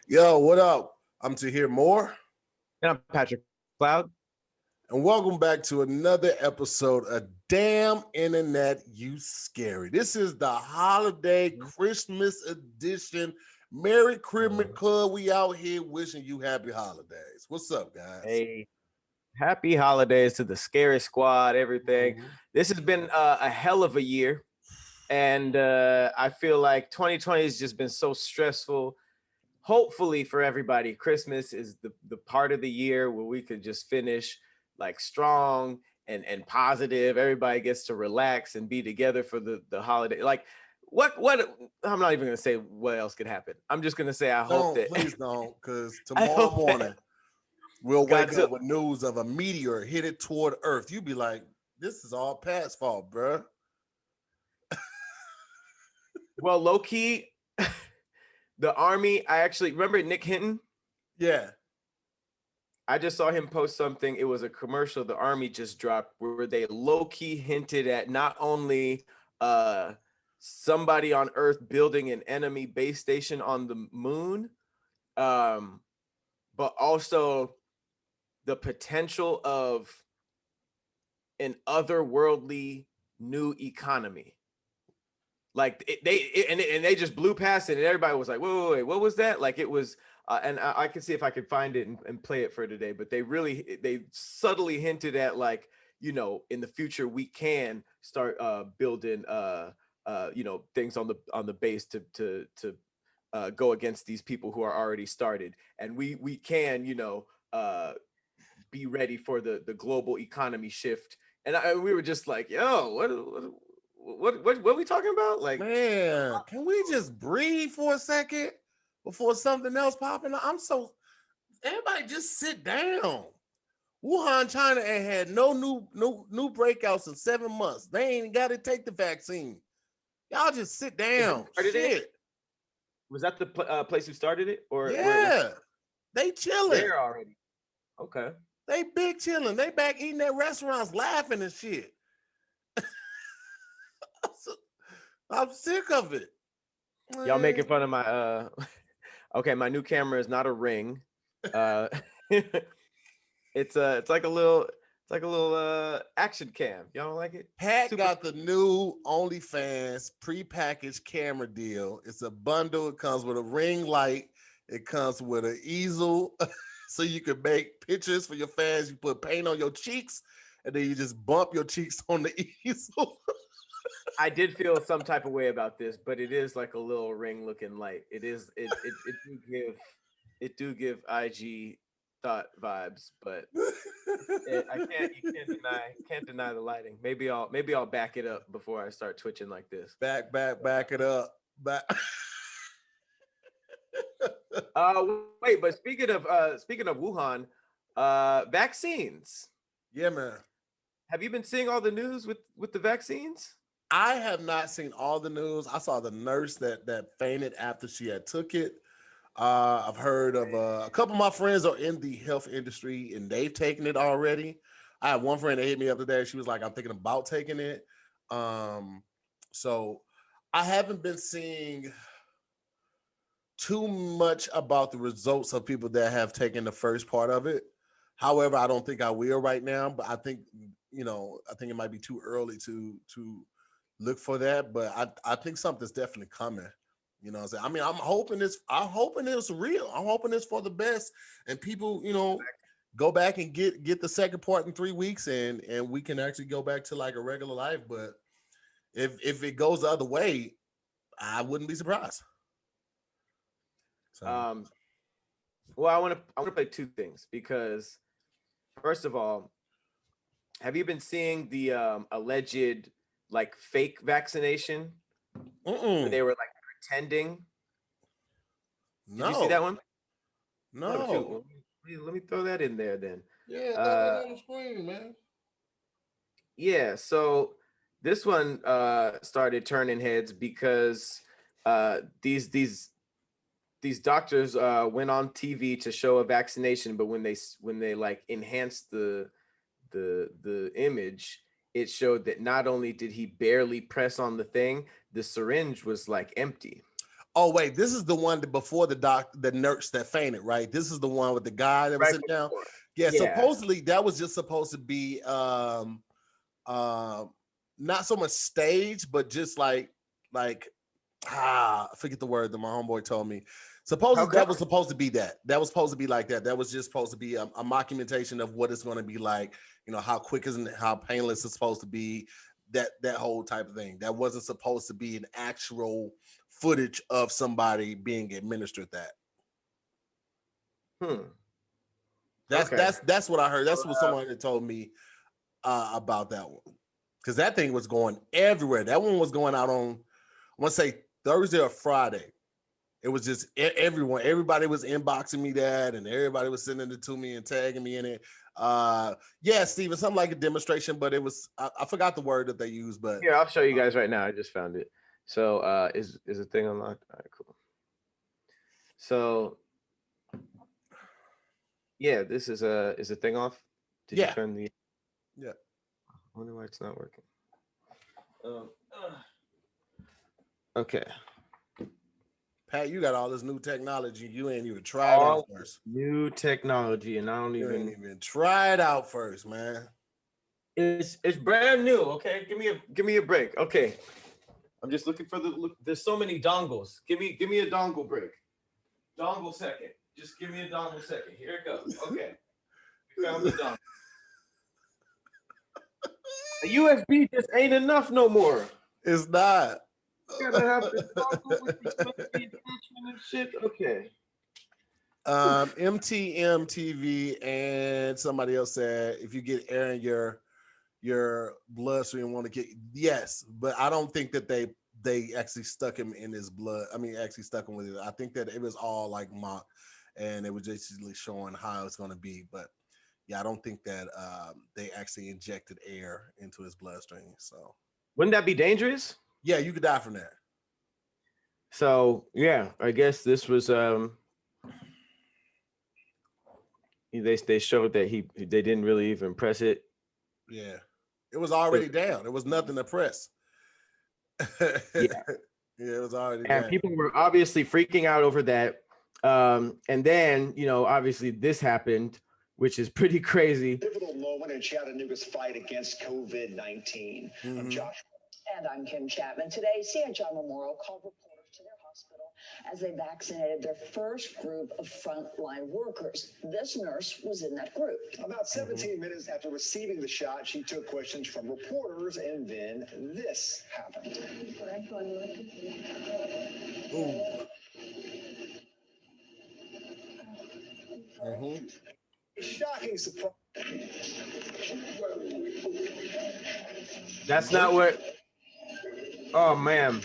Yo, what up? I'm Tahir more. And I'm Patrick Cloud. And welcome back to another episode of Damn Internet You Scary. This is the holiday Christmas edition. Merry Christmas Club. We out here wishing you happy holidays. What's up, guys? Hey, happy holidays to the Scary Squad, everything. This has been a hell of a year. And I feel like 2020 has just been so stressful. Hopefully for everybody, Christmas is the part of the year where we could just finish like strong and positive. Everybody gets to relax and be together for the holiday. Like what I'm not even gonna say what else could happen. I'm just gonna say I hope that please don't, because tomorrow morning we'll wake up with news of a meteor headed toward Earth. You'll be like, this is all Pat's fault, bruh. Well, low key, the Army, I actually remember Nick Hinton. Yeah. I just saw him post something. It was a commercial the Army just dropped where they low-key hinted at not only somebody on Earth building an enemy base station on the moon, but also the potential of an otherworldly new economy. Like they just blew past it, and everybody was like, wait, what was that? Like it was, and I can see if I could find it and play it for today. But they subtly hinted at, like, you know, in the future we can start building things on the base to go against these people who are already started, and we can be ready for the global economy shift. And we were just like, yo, what are we talking about? Like, man, can we just breathe for a second before something else popping up? Everybody just sit down. Wuhan, China ain't had no new breakouts in 7 months. They ain't got to take the vaccine. Y'all just sit down. Shit. Was that the place who started it? Or yeah, they chilling. There already. Okay. They big chilling. They back eating at restaurants, laughing and shit. I'm sick of it. Y'all making fun of my okay, my new camera is not a Ring. It's like a little action cam. Y'all don't like it? Pat got the new OnlyFans prepackaged camera deal. It's a bundle. It comes with a ring light. It comes with an easel so you can make pictures for your fans. You put paint on your cheeks and then you just bump your cheeks on the easel. I did feel some type of way about this, but it is like a little ring looking light. It do give IG thought vibes, but you can't deny the lighting. Maybe I'll back it up before I start twitching like this. Back it up. Back. Wait, but speaking of Wuhan, vaccines. Yeah, man. Have you been seeing all the news with the vaccines? I have not seen all the news. I saw the nurse that fainted after she had took it. I've heard of a couple of my friends are in the health industry and they've taken it already. I had one friend that hit me up today. She was like, I'm thinking about taking it. So I haven't been seeing too much about the results of people that have taken the first part of it. However, I don't think I will right now, but I think it might be too early to look for that. But I think something's definitely coming. You know what I'm saying? I mean, I'm hoping it's real. I'm hoping it's for the best. And people, go back and get the second part in 3 weeks and we can actually go back to like a regular life. But if it goes the other way, I wouldn't be surprised. So. Well, I want to play two things, because first of all, have you been seeing the alleged like fake vaccination? Where they were like pretending. No. Did you see that one? No. Let me throw that in there then. Yeah, that's on the screen, man. Yeah, so this one started turning heads because these doctors went on TV to show a vaccination, but when they like enhanced the image, it showed that not only did he barely press on the thing, the syringe was like empty. Oh wait, this is the one that before the nurse that fainted, right? This is the one with the guy that was Right sitting down. before. Yeah, Yeah. supposedly that was just supposed to be not so much stage, but just like I forget the word that my homeboy told me. Supposedly that was supposed to be that. That was supposed to be like that. That was just supposed to be a mockumentation of what it's going to be like. You know, how quick is and how painless it's supposed to be. That whole type of thing. That wasn't supposed to be an actual footage of somebody being administered that. That's what I heard. That's what someone had told me about that one. Because that thing was going everywhere. That one was going out on, I want to say Thursday or Friday. It was just everybody was inboxing me that, and everybody was sending it to me and tagging me in it. Yeah, Steven, something like a demonstration, but it was, I forgot the word that they used, but here, I'll show you guys right now. I just found it. So is the thing unlocked? All right, cool. So yeah, this is the thing off? Did you turn the Yeah. I wonder why it's not working. Okay. Pat, you got all this new technology. You ain't even tried it out first. New technology, and I don't even try it out first, man. It's brand new. Okay, give me a break. Okay, I'm just looking for there's so many dongles. Give me a dongle break. Dongle second. Just give me a dongle second. Here it goes. Okay, we found the dongle. The USB just ain't enough no more. It's not. You gotta have the dongle with the USB attachment and shit. Okay. MTM TV and somebody else said if you get air in your bloodstream, want to get but I don't think that they actually stuck him in his blood. I mean, actually stuck him with it. I think that it was all like mock, and it was just showing how it's going to be. But yeah, I don't think that they actually injected air into his bloodstream. So wouldn't that be dangerous? Yeah, you could die from that. So yeah, I guess this was they showed that they didn't really even press it. Yeah, it was already down. There was nothing to press. Yeah, it was already down. And people were obviously freaking out over that. And then, obviously this happened, which is pretty crazy. Pivotal moment in Chattanooga's fight against COVID-19. I'm Josh. And I'm Kim Chapman. Today, CHI Memorial called reporters to their hospital as they vaccinated their first group of frontline workers. This nurse was in that group. About 17 minutes after receiving the shot, she took questions from reporters, and then this happened. Shocking surprise. That's not what. Oh man,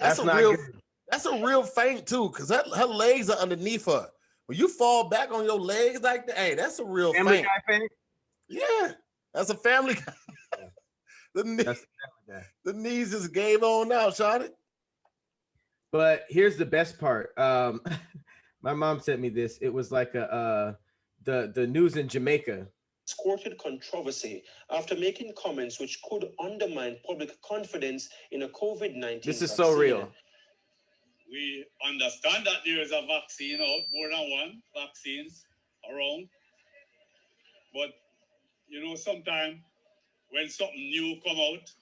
that's a real feint too, because her legs are underneath her. When you fall back on your legs like that, hey, that's a real Family Guy feint. Yeah, that's a Family Guy. The knees just gave on out, shot it. But here's the best part. My mom sent me this. It was like the news in Jamaica. Courted controversy after making comments which could undermine public confidence in a COVID-19 This is so real. We understand that there is a vaccine out, more than one vaccines around. But, sometimes when something new come out,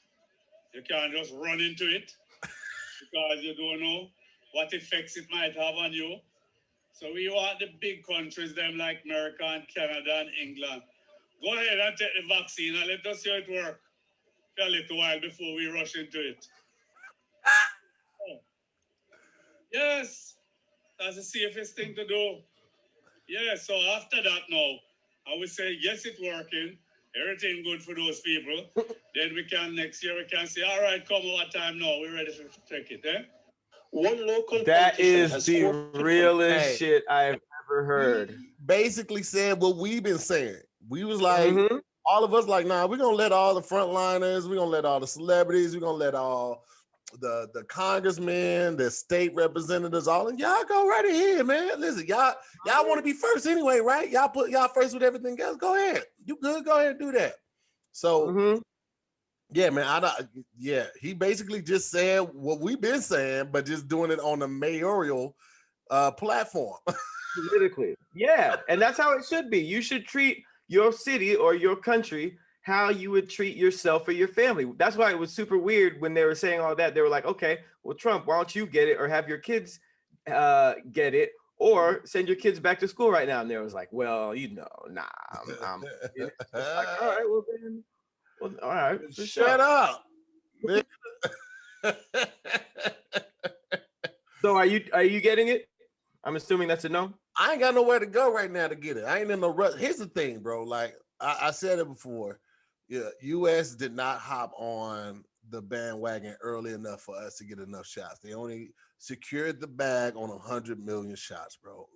you can't just run into it because you don't know what effects it might have on you. So we want the big countries, them like America and Canada and England, go ahead and take the vaccine and let us see how it works for a little while before we rush into it. Oh. Yes, that's the safest thing to do. Yeah, so after that now, I would say, yes, it's working. Everything good for those people. Then next year we can say, all right, come over time now. We're ready to take it, eh? One local that is the realest shit I've ever heard. He basically said what we've been saying. We was like, all of us like, nah, we're gonna let all the frontliners, we're gonna let all the celebrities, we're gonna let all the congressmen, the state representatives, all, and y'all go right ahead, man. Listen, y'all want to be first anyway, right? Y'all put y'all first with everything else. Go ahead, you good? Go ahead and do that. So Yeah, man. Yeah, he basically just said what we've been saying, but just doing it on a mayoral platform. Politically. Yeah. And that's how it should be. You should treat your city or your country how you would treat yourself or your family. That's why it was super weird when they were saying all that. They were like, okay, well, Trump, why don't you get it or have your kids get it or send your kids back to school right now? And they was like, well, nah, I'm like, all right, well then, well, all right, Shut up. So are you getting it? I'm assuming that's a no. I ain't got nowhere to go right now to get it. I ain't in no rush. Here's the thing, bro. Like I said it before. Yeah, US did not hop on the bandwagon early enough for us to get enough shots. They only secured the bag on 100 million shots, bro.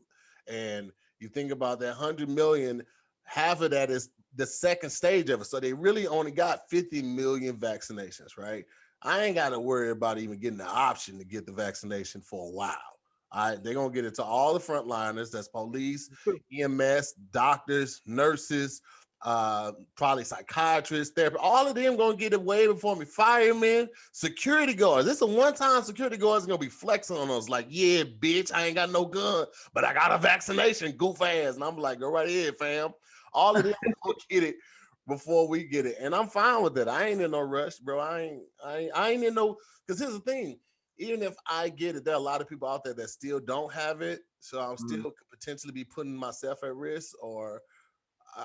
And you think about that 100 million, half of that is the second stage of it. So they really only got 50 million vaccinations, right? I ain't got to worry about even getting the option to get the vaccination for a while. All right, they're going to get it to all the frontliners. That's police, EMS, doctors, nurses, probably psychiatrists, therapists. All of them going to get it way before me. Firemen, security guards. This is a one-time security guards going to be flexing on us like, yeah, bitch, I ain't got no gun, but I got a vaccination, goof ass. And I'm like, go right ahead, fam. All of them going to get it before we get it. And I'm fine with that. I ain't in no rush, bro. I ain't in no, because here's the thing. Even if I get it, there are a lot of people out there that still don't have it. So I'm still could potentially be putting myself at risk, or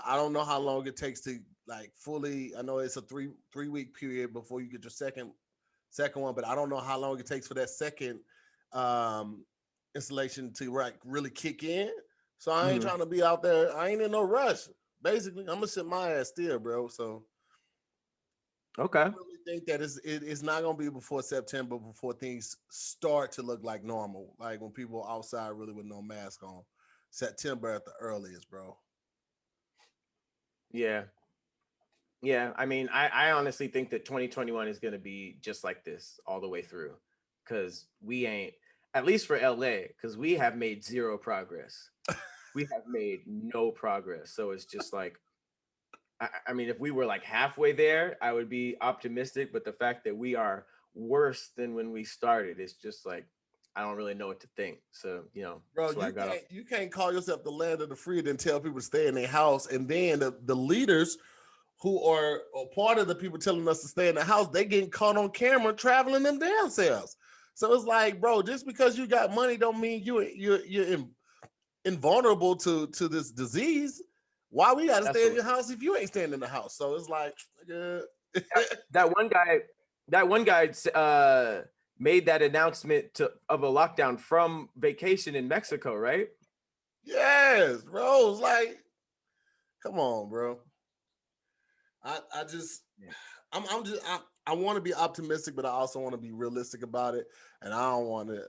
I don't know how long it takes to like fully. I know it's a three week period before you get your second one, but I don't know how long it takes for that second installation to like really kick in. So I ain't trying to be out there. I ain't in no rush. Basically, I'm gonna sit my ass still, bro. So okay. I really think that it's not gonna be before September before things start to look like normal. Like when people are outside really with no mask on. September at the earliest, bro. Yeah. Yeah. I mean, I honestly think that 2021 is gonna be just like this all the way through. Cause we ain't, at least for LA, because we have made zero progress. We have made no progress. So it's just like, I mean, if we were like halfway there, I would be optimistic. But the fact that we are worse than when we started, it's just like, I don't really know what to think. So, Bro, you can't call yourself the land of the free and tell people to stay in their house. And then the leaders who are part of the people telling us to stay in the house, they getting caught on camera traveling them damn selves. So it's like, bro, just because you got money don't mean you're invulnerable to this disease. Why we gotta stay in your house if you ain't staying in the house? So it's like, that one guy made that announcement of a lockdown from vacation in Mexico, right? Yes, bro. It's like, come on, bro. I want to be optimistic, but I also want to be realistic about it. And I don't want to,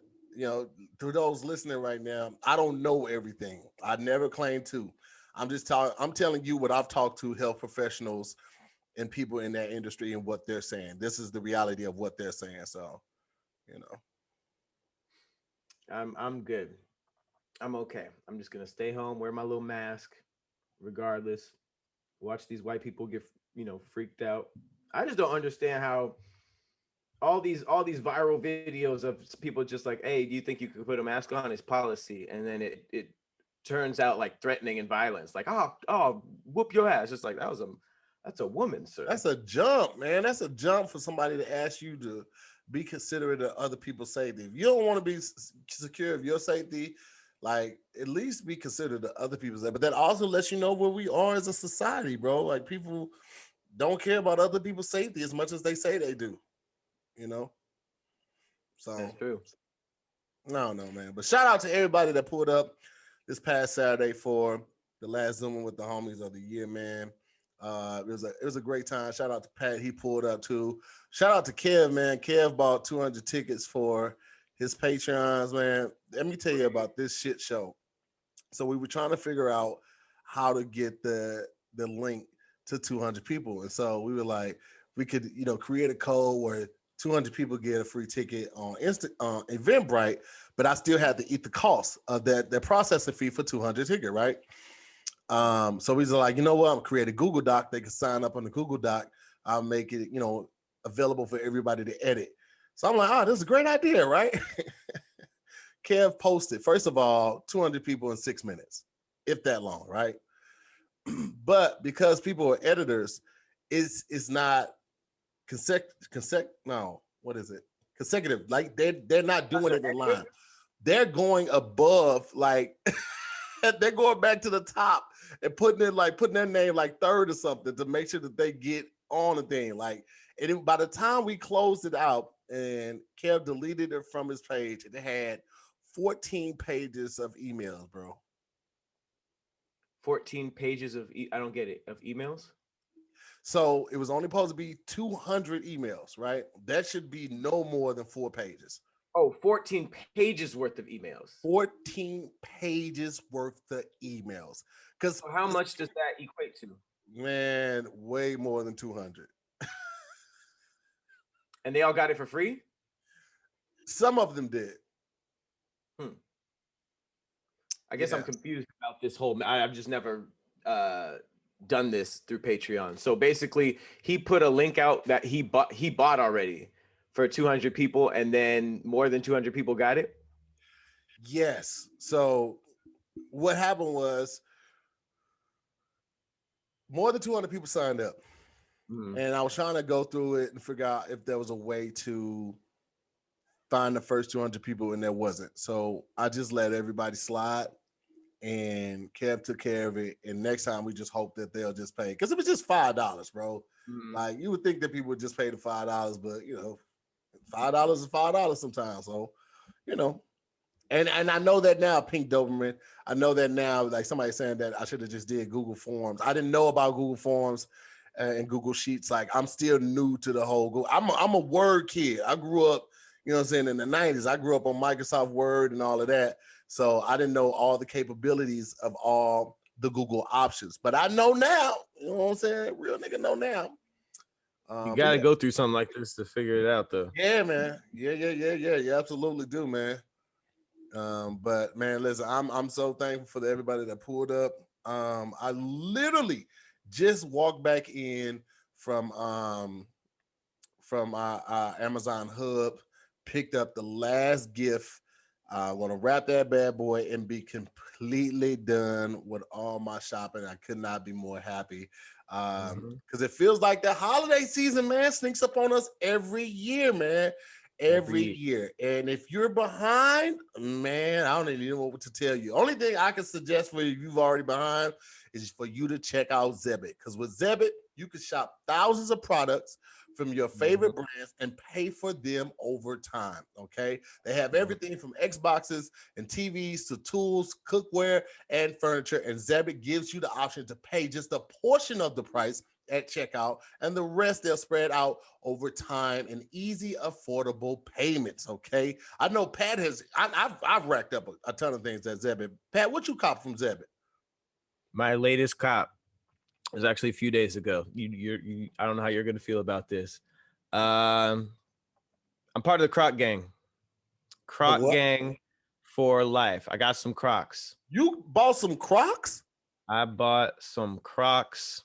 through those listening right now, I don't know everything. I never claim to. I'm telling you what I've talked to health professionals and people in that industry and what they're saying. This is the reality of what they're saying. So, I'm good. I'm okay. I'm just gonna stay home, wear my little mask, regardless. Watch these white people get, freaked out. I just don't understand how all these viral videos of people just like, hey, do you think you could put a mask on? It's policy, and then it turns out like threatening and violence. Like, oh, whoop your ass. Just like that's a woman, sir. That's a jump, man. That's a jump for somebody to ask you to be considerate of other people's safety. If you don't want to be secure of your safety, like at least be considerate of other people's safety. But that also lets you know where we are as a society, bro. Like people don't care about other people's safety as much as they say they do. So that's true. No, man. But shout out to everybody that pulled up this past Saturday for the last Zooming with the homies of the year, man. It was a great time. Shout out to Pat, he pulled up too. Shout out to Kev, man. Kev bought 200 tickets for his Patreons, man. Let me tell you about this shit show. So we were trying to figure out how to get the link to 200 people, and so we were like, we could create a code where 200 people get a free ticket on Eventbrite, but I still had to eat the cost of that processing fee for 200 ticket, right? So we were like, you know what? I'm create a Google Doc. They can sign up on the Google Doc. I'll make it, available for everybody to edit. So I'm like, oh, this is a great idea, right? Kev posted, first of all, 200 people in 6 minutes, if that long, right? But because people are editors, it's not consecutive. Like they're not doing it in line. They're going above, like they're going back to the top and putting their name like third or something to make sure that they get on the thing. Like, and by the time we closed it out and Kev deleted it from his page, it had 14 pages of emails, bro. 14 pages of I don't get it, of emails. So it was only supposed to be 200 emails, right? That should be no more than 4 pages. Oh, 14 pages worth of emails. 14 pages worth of emails. Because so how much does that equate to? Man, way more than 200. And they all got it for free? Some of them did. I guess I'm confused about this whole. I've just never done this through Patreon. So basically, he put a link out that he bought already for 200 people, and then more than 200 people got it. Yes. So what happened was more than 200 people signed up, and I was trying to go through it and figure out if there was a way to find the first 200 people, and there wasn't. So I just let everybody slide, and Kev took care of it. And next time we just hope that they'll just pay, because it was just $5, bro. Like, you would think that people would just pay the $5, but $5 is $5 sometimes. So, and I know that now, Pink Doberman. I know that now, like somebody saying that I should have just did Google Forms. I didn't know about Google Forms and Google Sheets. Like, I'm still new to the whole Google. I'm a Word kid. I grew up, in the 90s. I grew up on Microsoft Word and all of that. So I didn't know all the capabilities of all the Google options. But I know now, you know what I'm saying? Real nigga know now. You gotta go through something like this to figure it out, though. Yeah, man. Yeah. You absolutely do, man. But man, listen, I'm so thankful for everybody that pulled up. I literally just walked back in from our Amazon hub, picked up the last gift. I want to wrap that bad boy and be completely done with all my shopping. I could not be more happy. Because it feels like the holiday season, man, sneaks up on us every year, man. Every year. And if you're behind, man, I don't even know what to tell you. Only thing I can suggest for you, if you've already behind, is for you to check out Zebit. Because with Zebit, you can shop thousands of products from your favorite brands and pay for them over time, okay? They have everything from Xboxes and TVs to tools, cookware, and furniture, and Zebit gives you the option to pay just a portion of the price at checkout, and the rest they'll spread out over time in easy, affordable payments, okay? I know Pat I've racked up a ton of things at Zebit. Pat, what you cop from Zebit? My latest cop was actually a few days ago. I don't know how you're going to feel about this. I'm part of the Croc gang. Croc gang for life. I got some Crocs. You bought some Crocs? I bought some Crocs.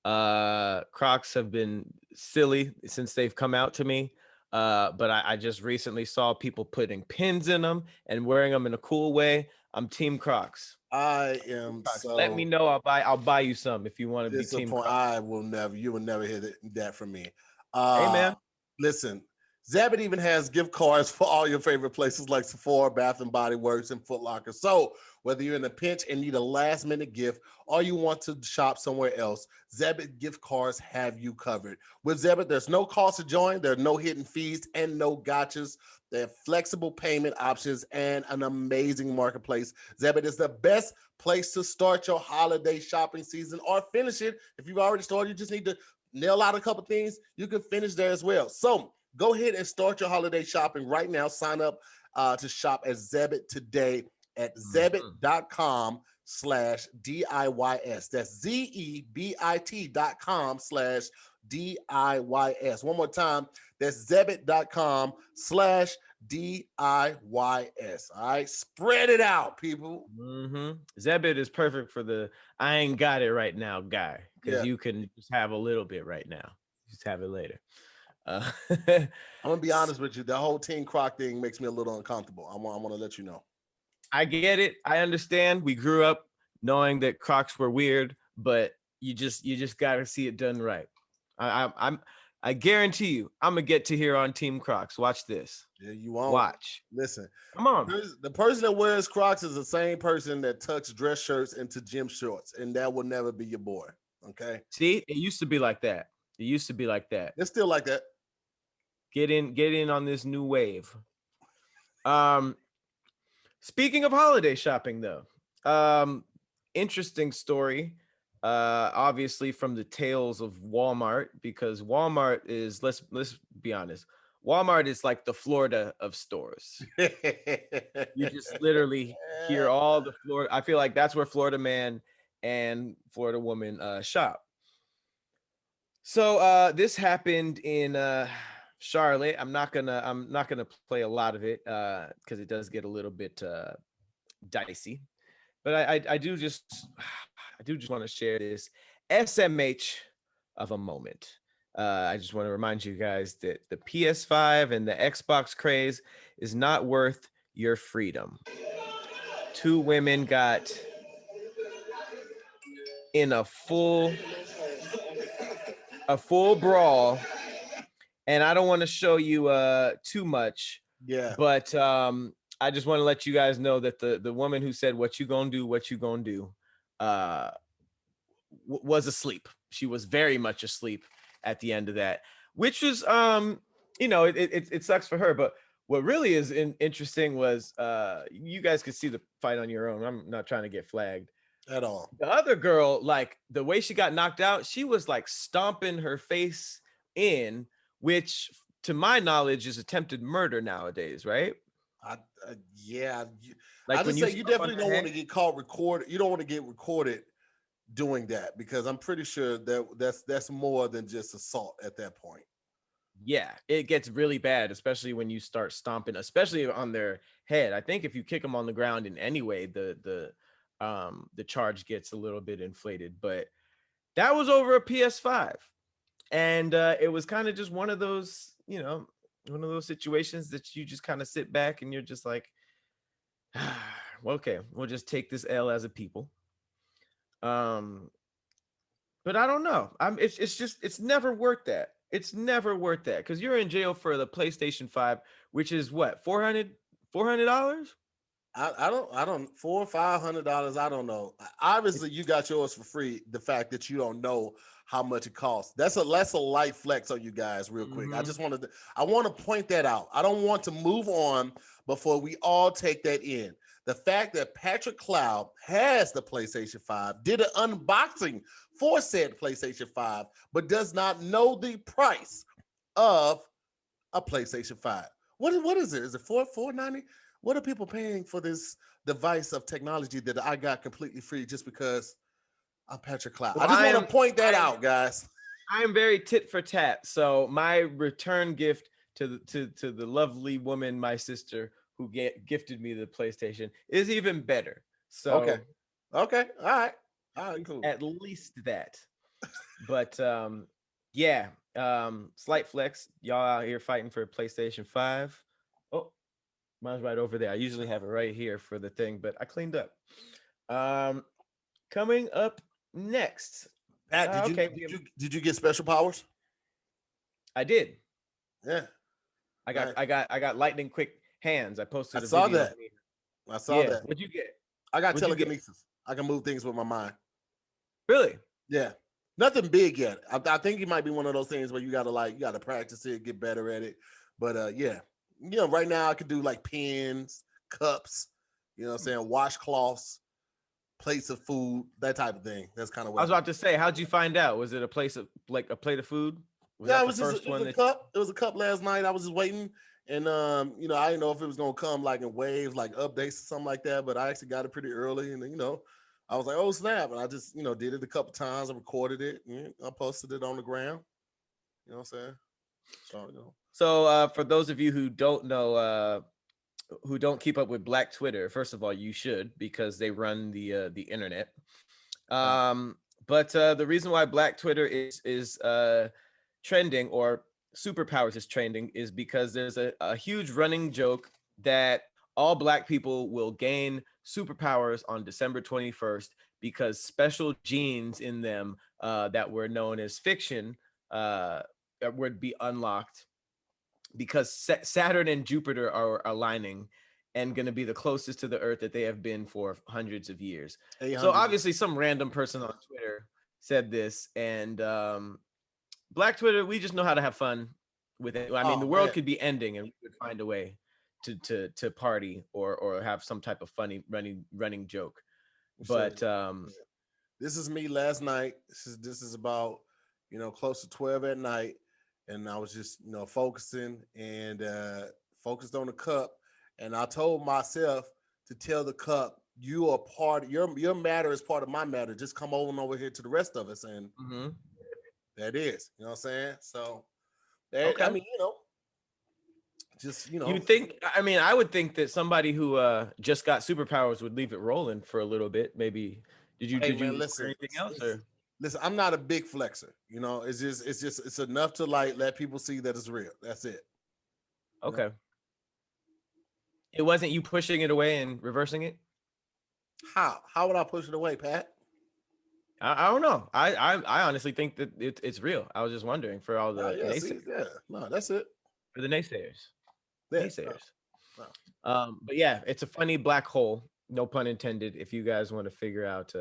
Crocs have been silly since they've come out to me. But I just recently saw people putting pins in them and wearing them in a cool way. I'm Team Crocs. I am Crocs. so. Let me know. I'll buy you some if you want to be Team Crocs. I will never. You will never hear that from me. Hey man, listen. Zebit even has gift cards for all your favorite places like Sephora, Bath and Body Works, and Foot Locker. So whether you're in a pinch and need a last-minute gift or you want to shop somewhere else, Zebit gift cards have you covered. With Zebit, there's no cost to join, there are no hidden fees, and no gotchas. They have flexible payment options and an amazing marketplace. Zebit is the best place to start your holiday shopping season or finish it. If you've already started, you just need to nail out a couple things. You can finish there as well. So go ahead and start your holiday shopping right now. Sign up to shop at Zebit today at zebit.com/DIYS. That's ZEBIT.com/DIYS. One more time. That's zebit.com/DIYS. All right. Spread it out, people. Zebit is perfect for the I ain't got it right now guy, because you can just have a little bit right now. Just have it later. I'm gonna be honest with you. The whole Team Croc thing makes me a little uncomfortable. I want to let you know. I get it. I understand. We grew up knowing that Crocs were weird, but you just got to see it done right. I guarantee you, I'm gonna get Tahir on Team Crocs. Watch this. Yeah, you won't. Watch. Listen, come on. The person that wears Crocs is the same person that tucks dress shirts into gym shorts, and that will never be your boy. Okay. See, it used to be like that. It used to be like that. It's still like that. Get in on this new wave. Speaking of holiday shopping, though, interesting story. Obviously from the tales of Walmart, because Walmart is, let's be honest, Walmart is like the Florida of stores. You just literally hear all the Florida. I feel like that's where Florida man and Florida woman shop. So this happened in Charlotte. I'm not gonna play a lot of it because it does get a little bit dicey. But I do just want to share this SMH of a moment. I just want to remind you guys that the PS5 and the Xbox craze is not worth your freedom. Two women got in a full brawl, and I don't want to show you too much. Yeah. But I just want to let you guys know that the woman who said what you gonna do was asleep. She was very much asleep at the end of that, which was it sucks for her. But what really is interesting was you guys could see the fight on your own. I'm not trying to get flagged at all. The other girl, like the way she got knocked out, she was like stomping her face in, which to my knowledge is attempted murder nowadays, right? Yeah. Like I just say you definitely don't want to get caught recorded. You don't want to get recorded doing that, because I'm pretty sure that's more than just assault at that point. Yeah, it gets really bad, especially when you start stomping, especially on their head. I think if you kick them on the ground in any way, the charge gets a little bit inflated. But that was over a PS5, and it was kind of just one of those, one of those situations that you just kind of sit back and you're just like, well, okay, we'll just take this L as a people. But I don't know. It's never worth that. It's never worth that, because you're in jail for the PlayStation 5, which is what, $400? I don't $400 or $500. I don't know. Obviously, you got yours for free. The fact that you don't know how much it costs, that's a light flex on you guys. Real quick, I want to point that out. I don't want to move on before we all take that in. The fact that Patrick Cloud has the PlayStation 5, did an unboxing for said PlayStation 5, but does not know the price of a PlayStation 5. What is it? Is it $490? What are people paying for this device of technology that I got completely free just because I'm Patrick Cloud? Well, I just want to point that out, guys. I am very tit for tat. So my return gift to the lovely woman, my sister, who gifted me the PlayStation, is even better. So okay, all right, cool. At least that. But slight flex. Y'all out here fighting for a PlayStation 5. Oh, mine's right over there. I usually have it right here for the thing, but I cleaned up. Coming up next. Pat, did you get special powers? I did. Yeah. I got lightning quick hands. I posted. I saw that. What'd you get? I got telekinesis. I can move things with my mind. Really? Yeah. Nothing big yet. I think it might be one of those things where you gotta practice it, get better at it. But yeah. Right now I could do like pens, cups, washcloths, plates of food, that type of thing. That's kind of what I was about to say. How'd you find out? Was it a plate of food? It was a cup. It was a cup last night. I was just waiting. And I didn't know if it was gonna come like in waves, like updates or something like that. But I actually got it pretty early, and I was like, "Oh snap!" And I just did it a couple times. I recorded it, and I posted it on the ground. You know what I'm saying? So for those of you who don't know, who don't keep up with Black Twitter, first of all, you should, because they run the internet. But the reason why Black Twitter is trending, or superpowers is trending, is because there's a huge running joke that all Black people will gain superpowers on December 21st because special genes in them that were known as fiction would be unlocked because Saturn and Jupiter are aligning and going to be the closest to the Earth that they have been for hundreds of years. So obviously some random person on Twitter said this, and Black Twitter, we just know how to have fun with it. I mean, the world could be ending and we would find a way to party or have some type of funny running joke. But this is me last night. This is about, close to 12 at night. And I was just, focusing and focused on the cup. And I told myself to tell the cup, you are part, your matter is part of my matter. Just come over here to the rest of us. And that is, you know what I'm saying? So, okay. I mean, just, You think, I mean, I would think that somebody who just got superpowers would leave it rolling for a little bit. Maybe, did you listen, anything else? Or? Listen, I'm not a big flexer. It's enough to like let people see that it's real. That's it. Okay. It wasn't you pushing it away and reversing it? How would I push it away, Pat? I don't know. I honestly think that it's real. I was just wondering for all the naysayers. No, that's it. For the naysayers. Yeah. Naysayers. But yeah, it's a funny black hole, no pun intended, if you guys want to figure out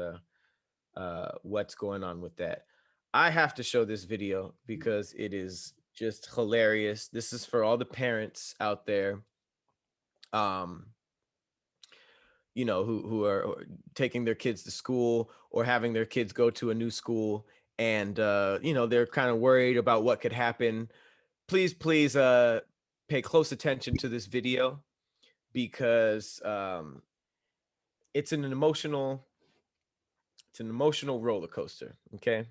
what's going on with that. I have to show this video because it is just hilarious. This is for all the parents out there, who are taking their kids to school or having their kids go to a new school, and they're kind of worried about what could happen. Please pay close attention to this video because it's an emotional roller coaster. Okay,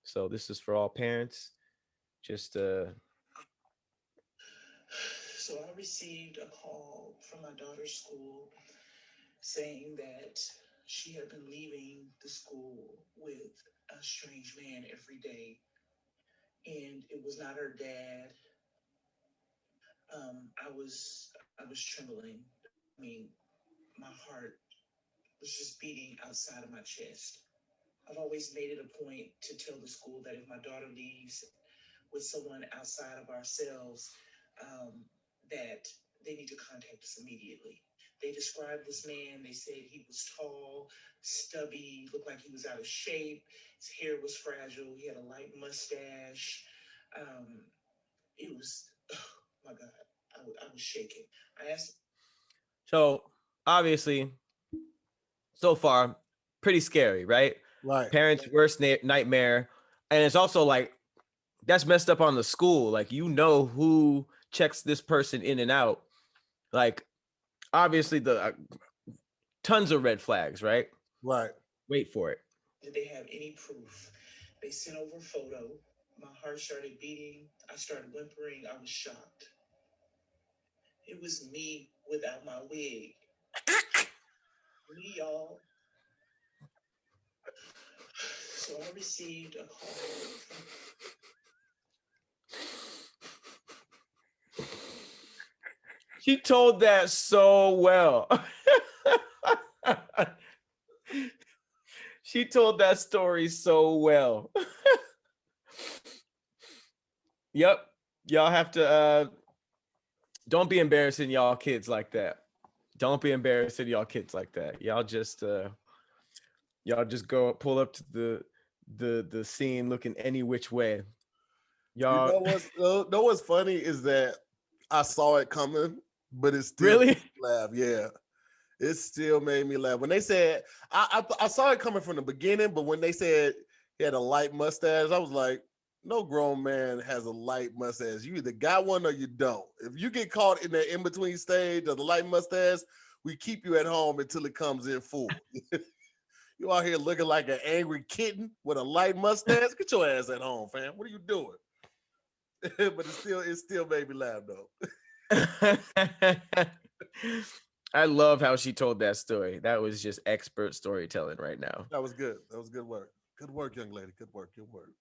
so this is for all parents. Just So I received a call from my daughter's school saying that she had been leaving the school with a strange man every day, and it was not her dad. I was trembling. I mean, my heart was just beating outside of my chest. I've always made it a point to tell the school that if my daughter leaves with someone outside of ourselves, that they need to contact us immediately. They described this man. They said he was tall, stubby, looked like he was out of shape. His hair was fragile. He had a light mustache. It was, oh my God, I was shaking. I asked. So obviously, so far, pretty scary, right? Right. Parents' worst nightmare. And it's also like, that's messed up on the school. Like, who checks this person in and out. Like, obviously, the tons of red flags, right? Right. Wait for it. Did they have any proof? They sent over a photo. My heart started beating. I started whimpering. I was shocked. It was me without my wig. Me, y'all. So I received a call from... She told that so well. She told that story so well. Yep. Y'all have to don't be embarrassing y'all kids like that. Don't be embarrassing y'all kids like that. Y'all just go pull up to the scene looking any which way. Y'all know what's funny is that I saw it coming, but it still really made me laugh. Yeah. It still made me laugh. When they said I saw it coming from the beginning, but when they said he had a light mustache, I was like, no grown man has a light mustache. You either got one or you don't. If you get caught in the in-between stage of the light mustache, we keep you at home until it comes in full. You out here looking like an angry kitten with a light mustache? Get your ass at home, fam. What are you doing? But it still made me laugh though. I love how she told that story. That was just expert storytelling right now. That was good. That was good work. Good work, young lady. Good work. Good work.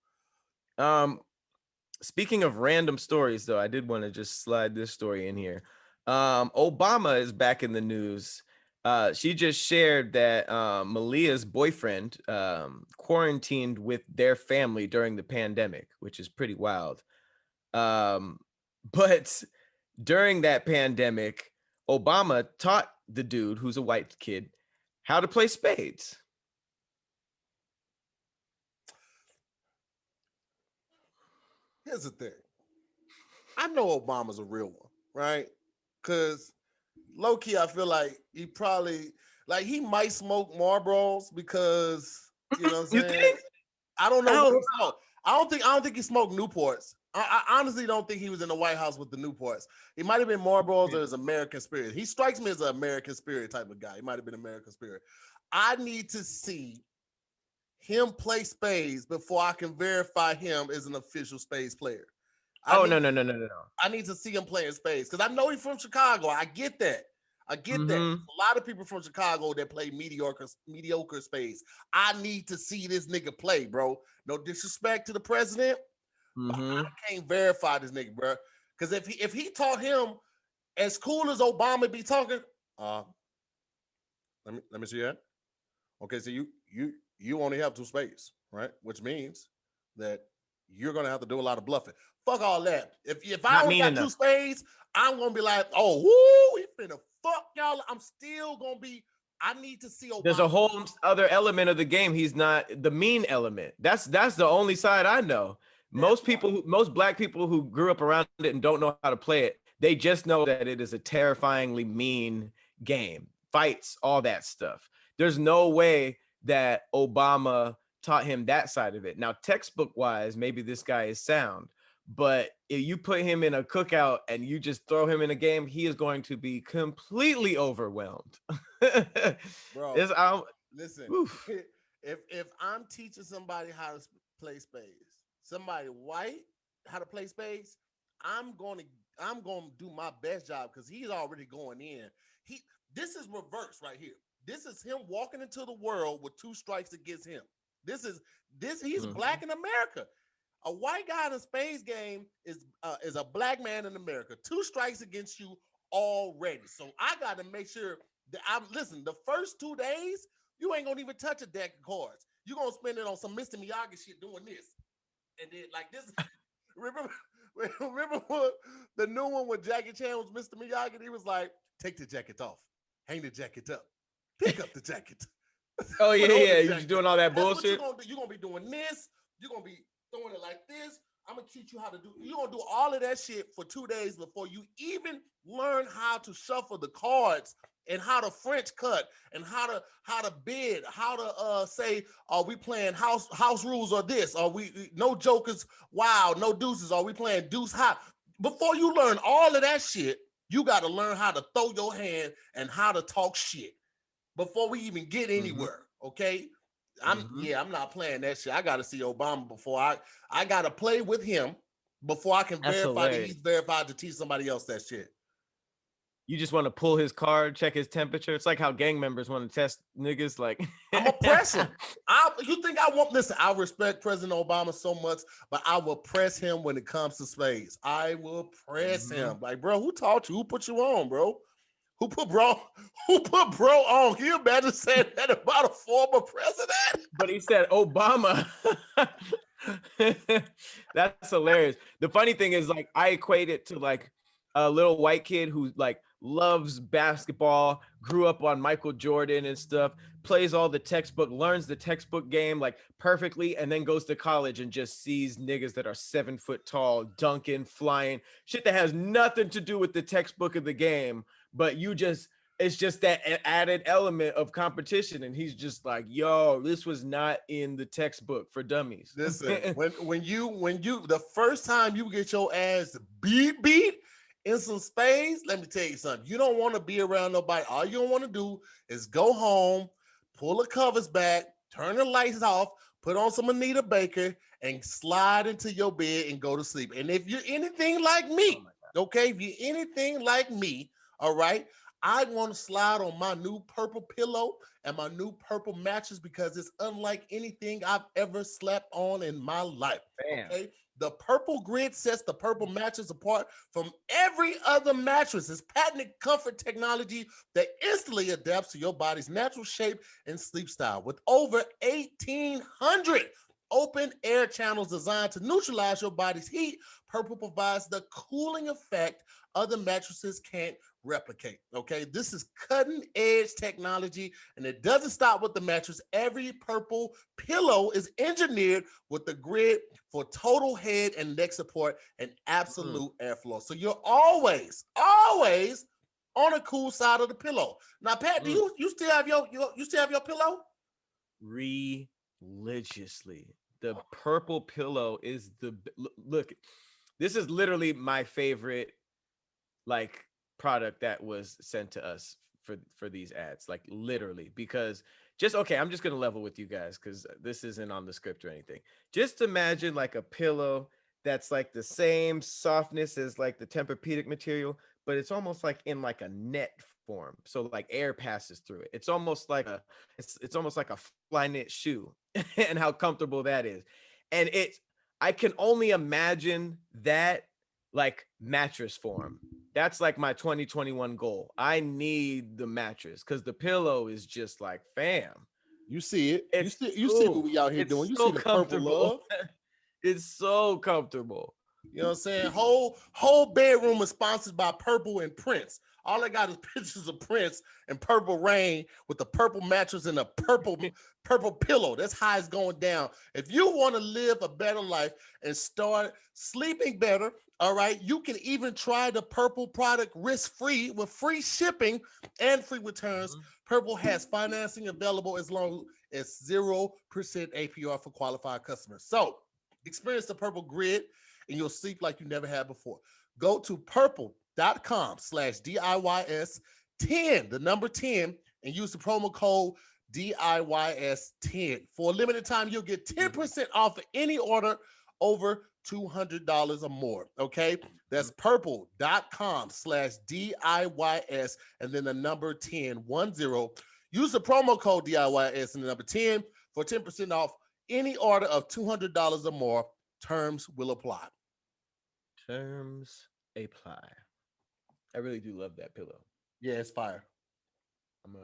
Speaking of random stories, though, I did want to just slide this story in here. Obama is back in the news. She just shared that Malia's boyfriend quarantined with their family during the pandemic, which is pretty wild. But during that pandemic, Obama taught the dude, who's a white kid, how to play spades. Here's the thing. I know Obama's a real one, right? Because low key, I feel like he probably like he might smoke Marlboros because you know what I'm You saying. think? I don't know I what don't he smoked. I don't think he smoked Newports. I honestly don't think he was in the White House with the Newports. He might have been Marlboros or his American Spirit. He strikes me as an American Spirit type of guy. He might have been American Spirit. I need to see him play spades before I can verify him as an official spades player. No. I need to see him playing spades because I know he's from Chicago. I get that. Mhm. A lot of people from Chicago that play mediocre spades. I need to see this nigga play, bro. No disrespect to the president, but I can't verify this nigga, bro. Because if he taught him as cool as Obama be talking, let me see that. Okay, so you only have 2 spades, right? Which means that you're gonna have to do a lot of bluffing. Fuck all that. If I Not only mean got enough. 2 spades, I'm gonna be like, oh, woo, he finna fuck y'all. I'm still gonna be. I need to see Obama. There's a whole other element of the game. He's not the mean element. That's the only side I know. Most black people who grew up around it and don't know how to play it, they just know that it is a terrifyingly mean game. Fights, all that stuff. There's no way that Obama taught him that side of it. Now, textbook wise, maybe this guy is sound, but if you put him in a cookout and you just throw him in a game, he is going to be completely overwhelmed. Bro, listen. Oof. If I'm teaching somebody how to play spades, somebody white how to play spades, I'm gonna do my best job because he's already going in. This is reverse right here. This is him walking into the world with 2 strikes against him. He's black in America. A white guy in a spades game is a black man in America. 2 strikes against you already. So I got to make sure that listen. The first 2 days, you ain't gonna even touch a deck of cards. You're gonna spend it on some Mr. Miyagi shit doing this, and then like this. Remember what the new one with Jackie Chan was Mr. Miyagi? He was like, take the jacket off, hang the jacket up, pick up the jacket. Oh yeah. You're doing all that bullshit. You're gonna be doing this. You're gonna be throwing it like this. I'm gonna teach you how to do. You're gonna do all of that shit for 2 days before you even learn how to shuffle the cards and how to French cut and how to bid, how to say, are we playing house rules or this? Are we no jokers? Wow, no deuces. Are we playing deuce high? Before you learn all of that shit, you got to learn how to throw your hand and how to talk shit before we even get anywhere. Okay. I'm not playing that shit. I got to see Obama before I got to play with him before I can verify that he's verified to teach somebody else that shit. You just want to pull his card, check his temperature. It's like how gang members want to test niggas. Like I'm gonna press him. You think I won't listen? I respect President Obama so much, but I will press him when it comes to spades. I will press him. Like, bro, who taught you? Who put you on, bro? Who put bro on? Can you imagine saying that about a former president? But he said Obama. That's hilarious. The funny thing is, like, I equate it to like a little white kid who like loves basketball, grew up on Michael Jordan and stuff, plays all the textbook, learns the textbook game like perfectly, and then goes to college and just sees niggas that are 7 foot tall, dunking, flying, shit that has nothing to do with the textbook of the game. But it's just that added element of competition. And he's just like, yo, this was not in the textbook for dummies. Listen, when you the first time you get your ass beat in some spades, let me tell you something. You don't want to be around nobody. All you want to do is go home, pull the covers back, turn the lights off, put on some Anita Baker, and slide into your bed and go to sleep. And if you're anything like me, okay, if you're anything like me, all right, I want to slide on my new purple pillow and my new purple mattress because it's unlike anything I've ever slept on in my life. Bam. Okay. The purple grid sets the purple mattress apart from every other mattress. It's patented comfort technology that instantly adapts to your body's natural shape and sleep style. With over 1,800 open air channels designed to neutralize your body's heat, Purple provides the cooling effect other mattresses can't replicate. Okay, this is cutting edge technology, and it doesn't stop with the mattress. Every Purple pillow is engineered with the grid for total head and neck support and absolute airflow. So you're always on the cool side of the pillow. Now, Pat, do you still have your pillow? Religiously. The purple pillow is look. This is literally my favorite like product that was sent to us for these ads, like literally, because I'm just gonna level with you guys because this isn't on the script or anything. Just imagine like a pillow that's like the same softness as like the Tempur-Pedic material, but it's almost like in like a net form, so like air passes through it. It's almost like it's almost like a fly knit shoe and how comfortable that is. And I can only imagine that like mattress form. That's like my 2021 goal. I need the mattress because the pillow is just like, fam. You see it. You see what we out here doing. You so see the purple love. It's so comfortable. You know what I'm saying? Whole bedroom is sponsored by Purple and Prince. All I got is pictures of Prince and Purple Rain with the purple mattress and a purple pillow. That's how it's going down. If you want to live a better life and start sleeping better, all right, you can even try the Purple product risk-free with free shipping and free returns. Purple has financing available as long as 0% APR for qualified customers. So experience the Purple grid and you'll sleep like you never had before. Go to purple.com/DIYS10, the number 10, and use the promo code DIYS10. For a limited time, you'll get 10% off of any order over $200 or more. Okay, that's purple.com/DIYS and then the number 10. Use the promo code DIYS and the number 10 for 10% off any order of $200 or more. Terms will apply. Terms apply. I really do love that pillow. Yeah, it's fire. I'm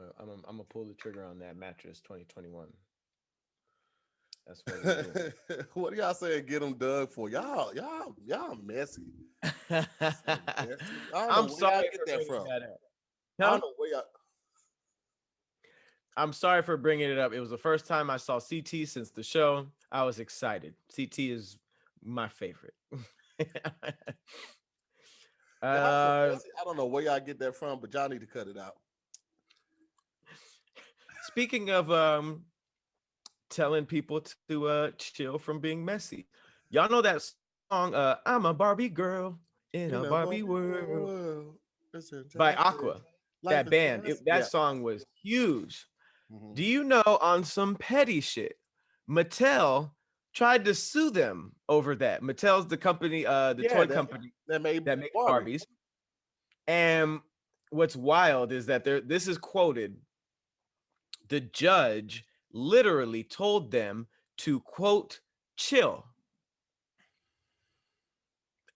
gonna pull the trigger on that mattress 2021. That's what we're doing. What y'all saying? Get them dug for y'all messy. I'm sorry to get that from. I don't know where y'all. I'm sorry for bringing it up. It was the first time I saw CT since the show. I was excited. CT is my favorite. I don't know where y'all get that from, but y'all need to cut it out. Speaking of telling people to chill from being messy, y'all know that song I'm a Barbie girl in a Barbie world by Aqua. That band, that song was huge. Do you know, on some petty shit, Mattel tried to sue them over that? Mattel's the company, toy company that made Barbies. And what's wild is that this is quoted. The judge literally told them to, quote, chill.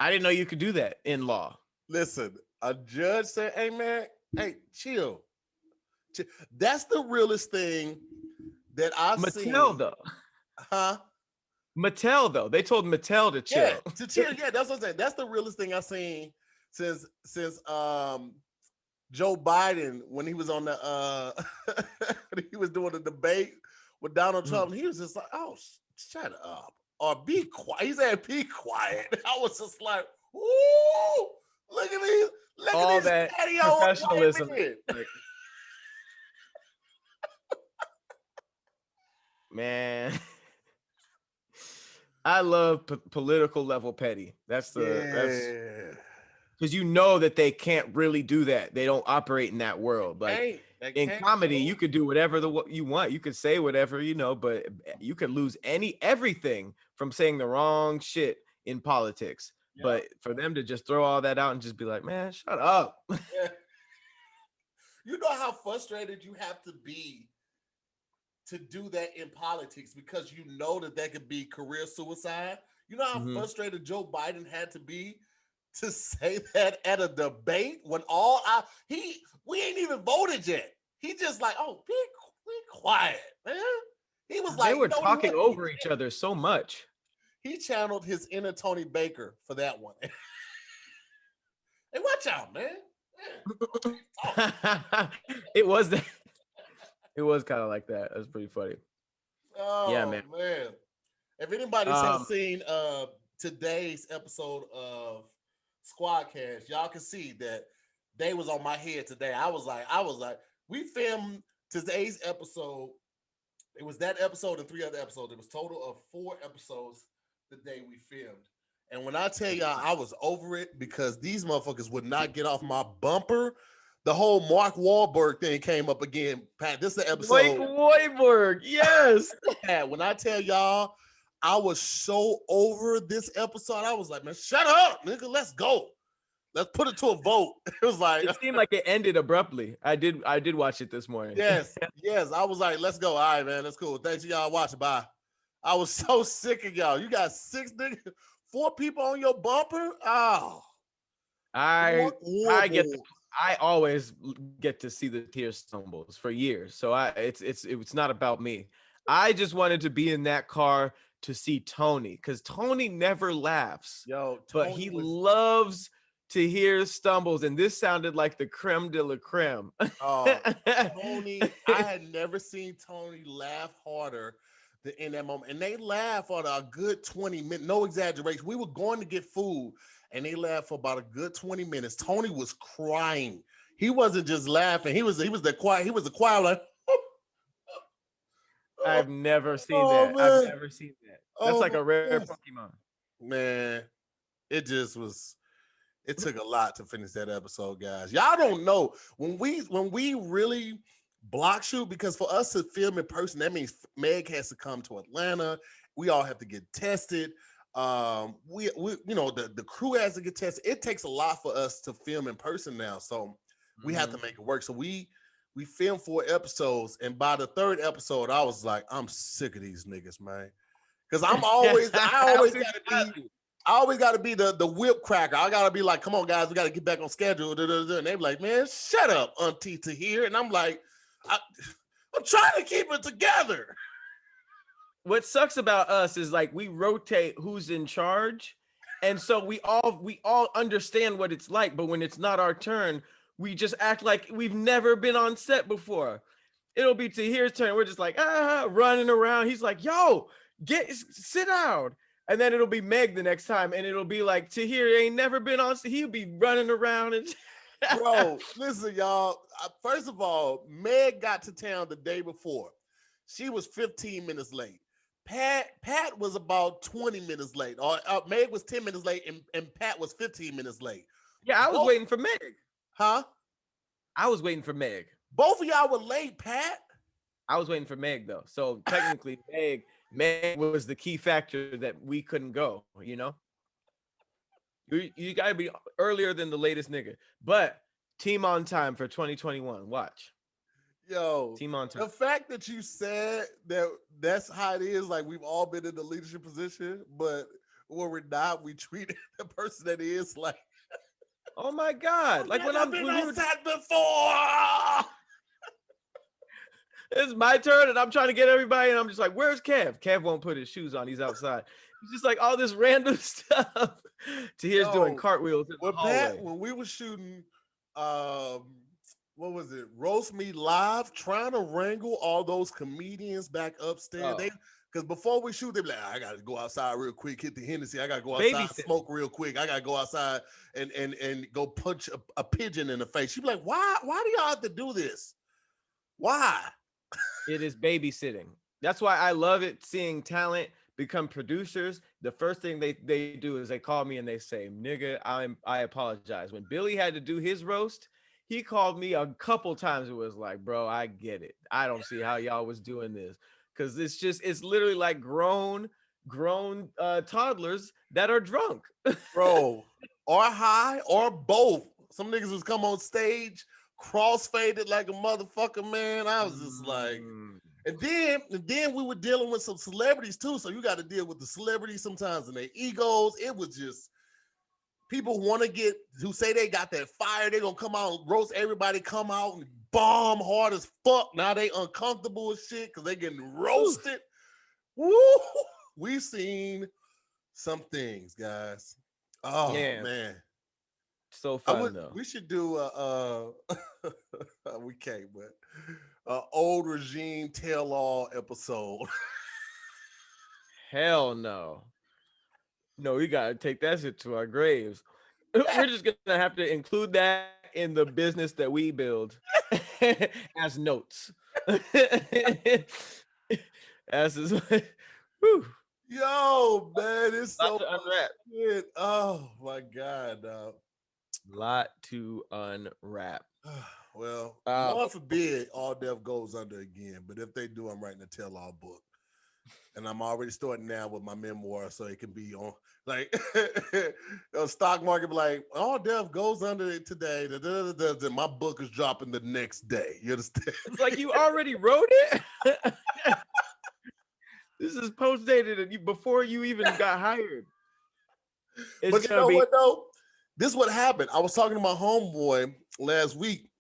I didn't know you could do that in law. Listen, a judge said, hey, man, hey, chill. That's the realest thing that I've seen. Mattel, though. Huh? Mattel, though. They told Mattel to chill. Yeah, to chill. Yeah, that's what I'm saying. That's the realest thing I've seen since Joe Biden, when he was on the he was doing the debate with Donald Trump. And he was just like, oh, shut up. Or be quiet. He said, be quiet. I was just like, ooh, look at these. Look all at that professionalism. Man, I love political level petty. That's because you know that they can't really do that. They don't operate in that world. Like in comedy, you could do whatever you want. You could say whatever, but you could lose everything from saying the wrong shit in politics. Yeah. But for them to just throw all that out and just be like, man, shut up. You know how frustrated you have to be to do that in politics because you know that could be career suicide. You know how frustrated Joe Biden had to be to say that at a debate when we ain't even voted yet. He just like, oh, be quiet, man. He was like, they were talking over each other so much. He channeled his inner Tony Baker for that one. Hey, watch out, man. It was that. It was kind of like that. That's pretty funny. Oh yeah, man. If anybody's has seen today's episode of Squadcast, y'all can see that they was on my head today. I was like, we filmed today's episode. It was that episode and 3 other episodes. It was total of 4 episodes the day we filmed. And when I tell y'all I was over it because these motherfuckers would not get off my bumper. The whole Mark Wahlberg thing came up again. Pat, this is the episode. Mike Wahlberg, yes. Pat, when I tell y'all I was so over this episode, I was like, man, shut up, nigga. Let's go. Let's put it to a vote. It was like it seemed like it ended abruptly. I did watch it this morning. Yes. I was like, let's go. All right, man. That's cool. Thanks for y'all watching. Bye. I was so sick of y'all. You got 6 niggas, 4 people on your bumper. Oh, I always get to see the Tahir stumbles for years. So it's not about me. I just wanted to be in that car to see Tony because Tony never laughs. But he loves to hear stumbles, and this sounded like the creme de la creme. Tony, I had never seen Tony laugh harder than in that moment. And they laughed for a good 20 minutes, no exaggeration. We were going to get food, and they laughed for about a good 20 minutes. Tony was crying. He wasn't just laughing. He was the quiet. He was the quiet like. I've never seen that. Man. I've never seen that. That's like a rare Pokemon. Man, it just was. It took a lot to finish that episode, guys. Y'all don't know when we really block shoot, because for us to film in person, that means Meg has to come to Atlanta. We all have to get tested. We the crew has to get tested. It takes a lot for us to film in person now, so we have to make it work. So we filmed 4 episodes, and by the 3rd episode, I was like, I'm sick of these niggas, man. Because I always gotta be the whip cracker. I gotta be like, come on, guys, we gotta get back on schedule. And they be like, man, shut up, Auntie Tahir. And I'm like, I'm trying to keep it together. What sucks about us is like we rotate who's in charge, and so we all understand what it's like. But when it's not our turn, we just act like we've never been on set before. It'll be Tahir's turn. We're just like running around. He's like, yo, sit down. And then it'll be Meg the next time, and it'll be like Tahir ain't never been on. He'll be running around and. Bro, listen, y'all. First of all, Meg got to town the day before. She was 15 minutes late. Pat was about 20 minutes late. Or Meg was 10 minutes late, and Pat was 15 minutes late. Yeah, I was waiting for Meg. Huh? I was waiting for Meg. Both of y'all were late, Pat. I was waiting for Meg though. So technically, Meg was the key factor that we couldn't go, you know? You gotta be earlier than the latest nigga. But team on time for 2021. Watch. Yo, team on time. The fact that you said that's how it is, like we've all been in the leadership position, but when we're not, we treat the person that is like, oh my God. Like when I've been on that before. It's my turn, and I'm trying to get everybody, and I'm just like, where's Kev? Kev won't put his shoes on. He's outside. It's just like all this random stuff. Tahir's doing cartwheels in the hallway. Pat, when we were shooting, what was it? Roast Me Live, trying to wrangle all those comedians back upstairs. Because before we shoot, they be like, I got to go outside real quick, hit the Hennessy. I got to go outside, smoke real quick. I got to go outside and go punch a pigeon in the face. She'd be like, why do y'all have to do this? Why? It is babysitting. That's why I love it, seeing talent become producers. The first thing they do is they call me and they say, nigga, I apologize. When Billy had to do his roast, he called me a couple times. It was like, bro, I get it. I don't see how y'all was doing this. Because it's literally like grown toddlers that are drunk. Bro, or high or both. Some niggas was come on stage crossfaded like a motherfucker, man. I was just like, and then we were dealing with some celebrities too. So you got to deal with the celebrities sometimes and their egos. It was just people who say they got that fire, they gonna come out and roast everybody, come out and bomb hard as fuck. Now they uncomfortable as shit because they getting roasted. Woo! We've seen some things, guys. Oh man. So fun though. We should do we can't, but old regime tell-all episode. Hell no. No, we gotta take that shit to our graves. We're just gonna have to include that in the business that we build as notes. As is, whew. Yo, man, it's so to unwrap. good. Oh my god, dog. Lot to unwrap. Well, Lord forbid all death goes under again. But if they do, I'm writing a tell-all book. And I'm already starting now with my memoir, so it can be on like the stock market. Be like, all death goes under today. And my book is dropping the next day. You understand? It's like you already wrote it. This is post dated before you even got hired. But you know what though? This is what happened. I was talking to my homeboy last week,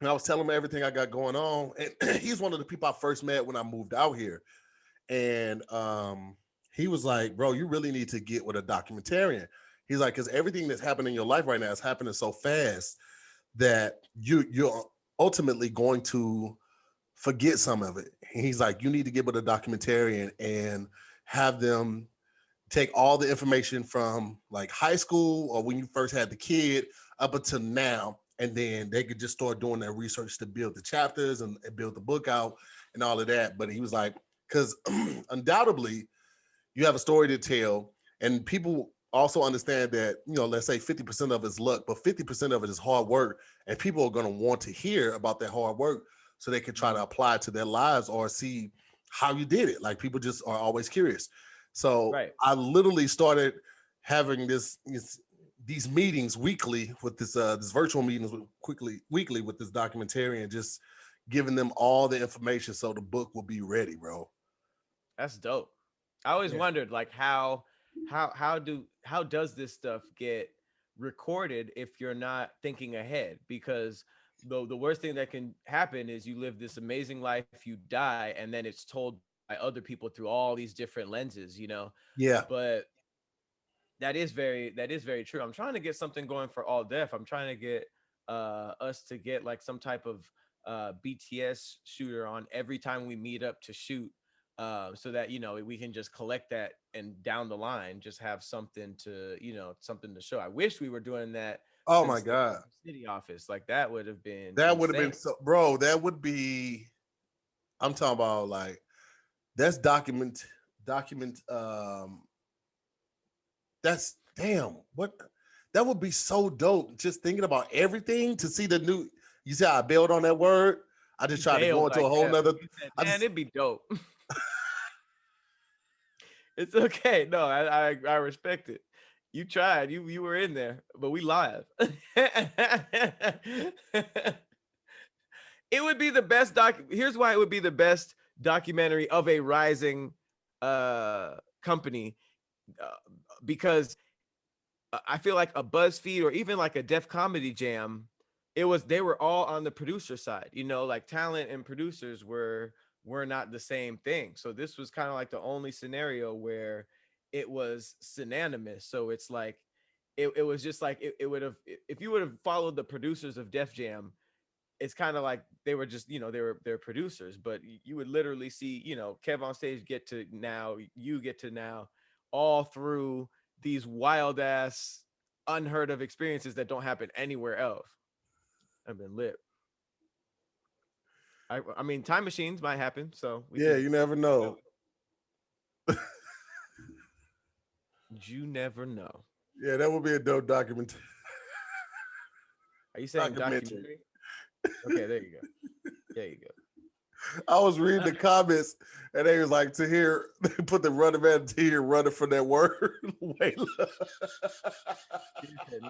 and I was telling him everything I got going on. And he's one of the people I first met when I moved out here. And he was like, bro, you really need to get with a documentarian. He's like, because everything that's happening in your life right now is happening so fast that you're ultimately going to forget some of it. And he's like, you need to get with a documentarian and have them take all the information from like high school or when you first had the kid up until now. And then they could just start doing their research to build the chapters and build the book out and all of that. But he was like, because undoubtedly you have a story to tell, and people also understand that, you know, let's say 50% of it is luck, but 50% of it is hard work, and people are going to want to hear about that hard work so they can try to apply it to their lives or see how you did it. Like people just are always curious. So I literally started having these meetings weekly with this virtual meetings weekly with this documentarian, just giving them all the information so the book will be ready, bro. That's dope. I always wondered like how does this stuff get recorded if you're not thinking ahead? Because the worst thing that can happen is you live this amazing life, you die, and then it's told by other people through all these different lenses, you know? Yeah. But that is very true. I'm trying to get something going for All Deaf. I'm trying to get us to get like some type of BTS shooter on every time we meet up to shoot, so that, you know, we can just collect that and down the line just have something to, you know, something to show. I wish we were doing that. Oh my god, city office, like that would have been so, bro. That would be, I'm talking about like that's document that's damn what that would be so dope. Just thinking about everything to see the new. You see how I bailed on that word? I just tried to go into a whole nother. Man, it'd be dope. It's okay. No, I respect it. You tried. You were in there, but we live. It would be the best Here's why it would be the best documentary of a rising company, because I feel like a BuzzFeed or even like a Def Comedy Jam, they were all on the producer side, you know, like talent and producers were not the same thing. So this was kind of like the only scenario where it was synonymous. So it's like it was just like it would have, if you would have followed the producers of Def Jam, it's kind of like they were just, you know, they're producers, but you would literally see, you know, Kev on stage get to now, you get to now, all through these wild ass unheard of experiences that don't happen anywhere else. I've been lit. I mean, time machines might happen, so you never know. You never know. Yeah, that would be a dope document. Are you saying documentary? Okay, there you go. There you go. I was reading the comments, and they was like, Tahir, they put the running man Tahir running for that word. Wait,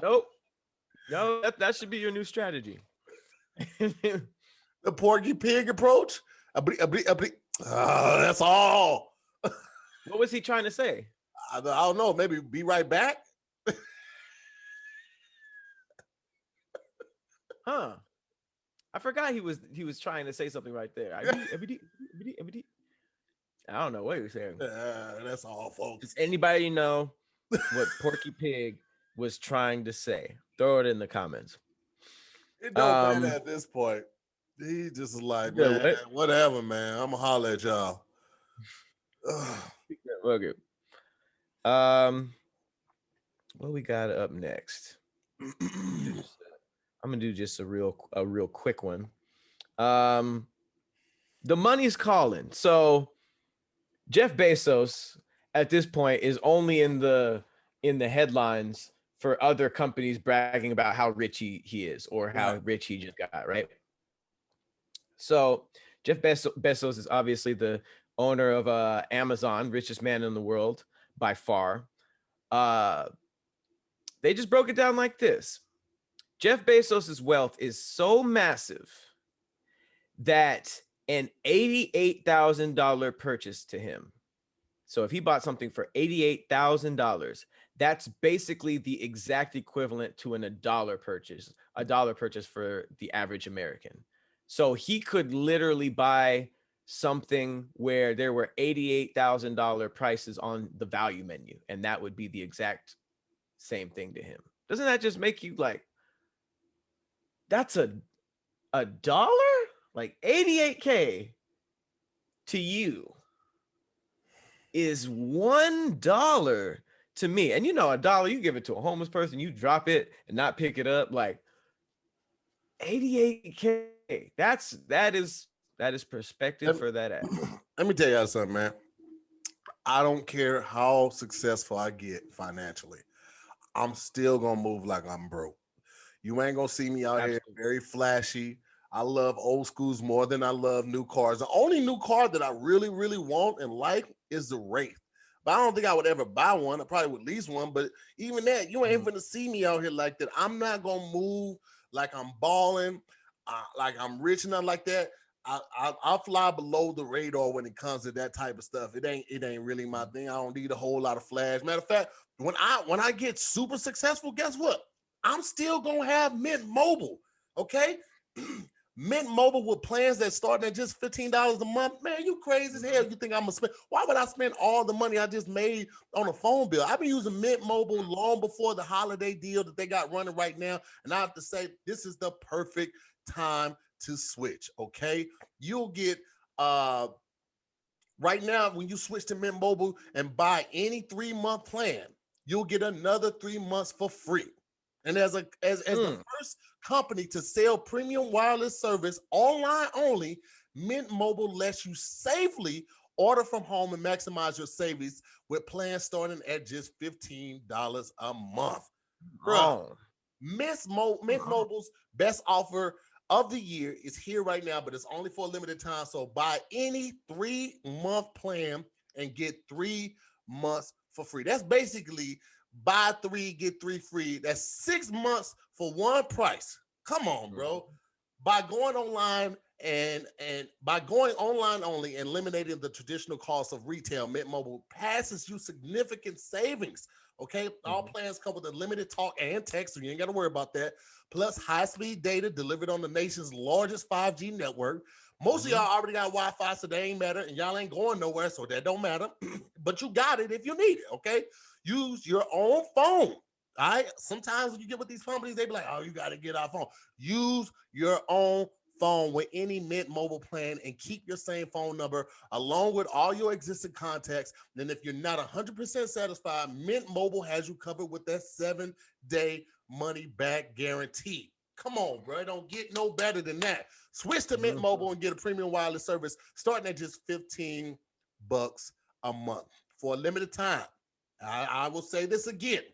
nope. No, that should be your new strategy. The Porky Pig approach. That's all. What was he trying to say? I don't know. Maybe be right back. Huh? I forgot he was trying to say something right there. I don't know what he was saying. That's all, folks. Does anybody know what Porky Pig was trying to say? Throw it in the comments. It don't matter at this point. He just is like, man, whatever, man. I'm gonna holler at y'all. Okay. What we got up next? I'm gonna do just a real quick one. The money's calling. So Jeff Bezos at this point is only in the headlines for other companies bragging about how rich he is or how rich he just got, right? So Jeff Bezos is obviously the owner of Amazon, richest man in the world by far. They just broke it down like this. Jeff Bezos's wealth is so massive that an $88,000 purchase to him. So if he bought something for $88,000, that's basically the exact equivalent to a dollar purchase for the average American. So he could literally buy something where there were $88,000 prices on the value menu, and that would be the exact same thing to him. Doesn't that just make you like, that's a dollar? Like 88K to you is $1 to me. And you know, $1, you give it to a homeless person, you drop it and not pick it up. Like 88K. That is perspective for that ass. Let me tell y'all something, man. I don't care how successful I get financially. I'm still gonna move like I'm broke. You ain't gonna see me out here very flashy. I love old schools more than I love new cars. The only new car that I really, really want and like is the Wraith. But I don't think I would ever buy one. I probably would lease one. But even that, you ain't gonna see me out here like that. I'm not gonna move like I'm balling, like I'm rich and nothing like that. I'll fly below the radar when it comes to that type of stuff. It ain't really my thing. I don't need a whole lot of flash. Matter of fact, when I get super successful, guess what? I'm still gonna have Mint Mobile. Okay. Mint Mobile with plans that start at just $15 a month. Man, you crazy as hell. You think I'm gonna spend? Why would I spend all the money I just made on a phone bill? I've been using Mint Mobile long before the holiday deal that they got running right now. And I have to say, this is the perfect time to switch. Okay. You'll get right now, when you switch to Mint Mobile and buy any 3-month plan, you'll get another 3 months for free. And as the first company to sell premium wireless service online only, Mint Mobile lets you safely order from home and maximize your savings with plans starting at just $15 a month. Bro, Mint Mobile's best offer of the year is here right now, but it's only for a limited time. So buy any 3-month plan and get 3 months for free. That's basically buy 3, get 3 free. That's 6 months for one price. Come on, bro. By going online and by going online only and eliminating the traditional cost of retail, Mint Mobile passes you significant savings. Okay, all plans come with unlimited talk and text, so you ain't got to worry about that. Plus high-speed data delivered on the nation's largest 5G network. Most of y'all already got Wi-Fi, so that ain't matter, and y'all ain't going nowhere, so that don't matter. But you got it if you need it, okay? Use your own phone. All right. Sometimes when you get with these companies, they be like, oh, you got to get our phone. Use your own phone with any Mint Mobile plan and keep your same phone number along with all your existing contacts. And if you're not 100% satisfied, Mint Mobile has you covered with that 7-day money back guarantee. Come on, bro. It don't get no better than that. Switch to Mint Mobile and get a premium wireless service starting at just $15 a month for a limited time. I will say this again.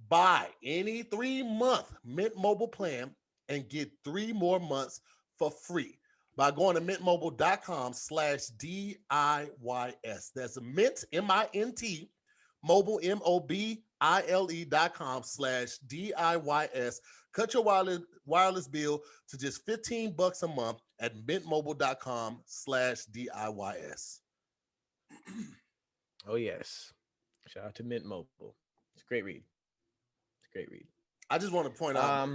Buy any 3-month Mint Mobile plan and get 3 more months for free by going to mintmobile.com/DIYS. That's Mint, MINT, mobile, MOBILE.com/DIYS. Cut your wireless bill to just $15 a month at mintmobile.com/DIYS. Oh yes. Shout out to Mint Mobile. It's a great read. It's a great read. I just want to point out,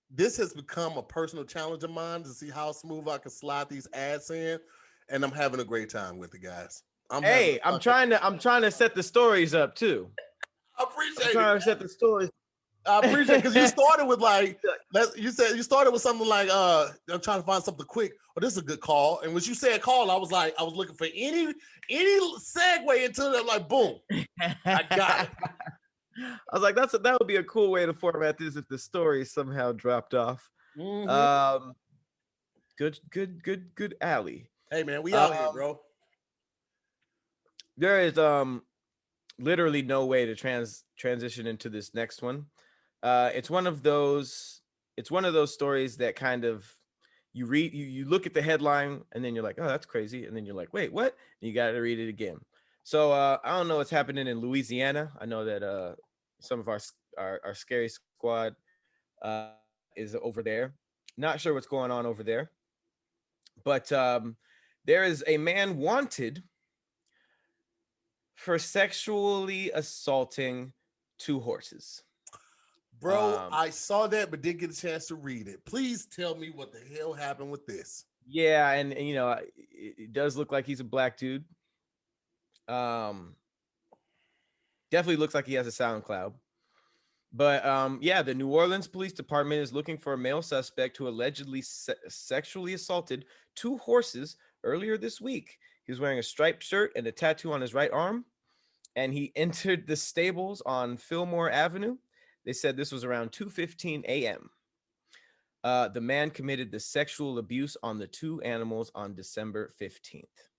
this has become a personal challenge of mine to see how smooth I can slide these ads in, and I'm having a great time with it, guys. I'm trying to set the stories up too. I appreciate trying it. to set the stories. I appreciate it because you started with you started with something like I'm trying to find something quick. Oh, this is a good call. And when you said call, I was looking for any segue into it. I'm like, boom, I got it. I was like, that would be a cool way to format this if the story somehow dropped off. Mm-hmm. Good alley. Hey man, we out here, bro. There is literally no way to transition into this next one. It's one of those stories that kind of you read, you look at the headline and then you're like, oh, that's crazy, and then you're like, wait, what? And you got to read it again. So I don't know what's happening in Louisiana. I know that some of our scary squad is over there. Not sure what's going on over there, but there is a man wanted for sexually assaulting 2 horses. Bro, I saw that but didn't get a chance to read it. Please tell me what the hell happened with this. Yeah, and you know, it does look like he's a black dude. Definitely looks like he has a SoundCloud. But yeah, the New Orleans Police Department is looking for a male suspect who allegedly sexually assaulted 2 horses earlier this week. He was wearing a striped shirt and a tattoo on his right arm, and he entered the stables on Fillmore Avenue. They said this was around 2:15 a.m. The man committed the sexual abuse on the 2 animals on December 15th.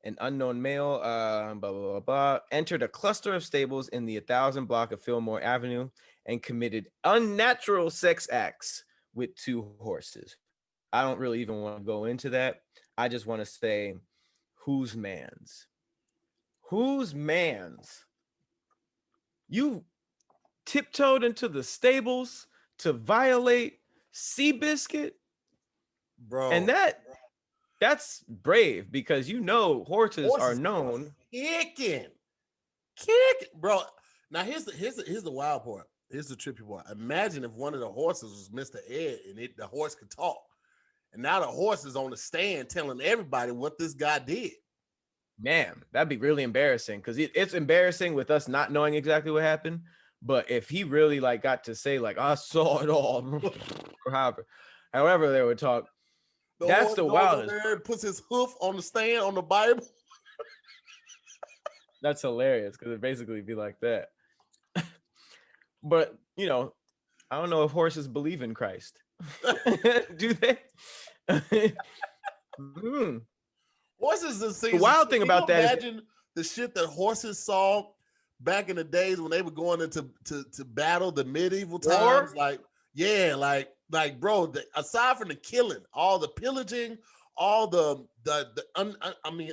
An unknown male, entered a cluster of stables in the 1000 block of Fillmore Avenue and committed unnatural sex acts with 2 horses. I don't really even want to go into that. I just want to say, whose mans? Whose mans? You tiptoed into the stables to violate Seabiscuit? Bro. And that's brave, because you know horses are known kicking, bro. Now here's the wild part. Here's the trippy part. Imagine if one of the horses was Mr. Ed and the horse could talk, and now the horse is on the stand telling everybody what this guy did. Man, that'd be really embarrassing, because it's embarrassing with us not knowing exactly what happened. But if he really got to say I saw it all, or however they would talk. That's the wildest. Puts his hoof on the stand on the Bible. That's hilarious, because it basically be like that. But you know, I don't know if horses believe in Christ. Do they? Horses. The wild thing about that imagine the shit that horses saw back in the days when they were going into to battle, the medieval times. Bro, aside from the killing, all the pillaging, all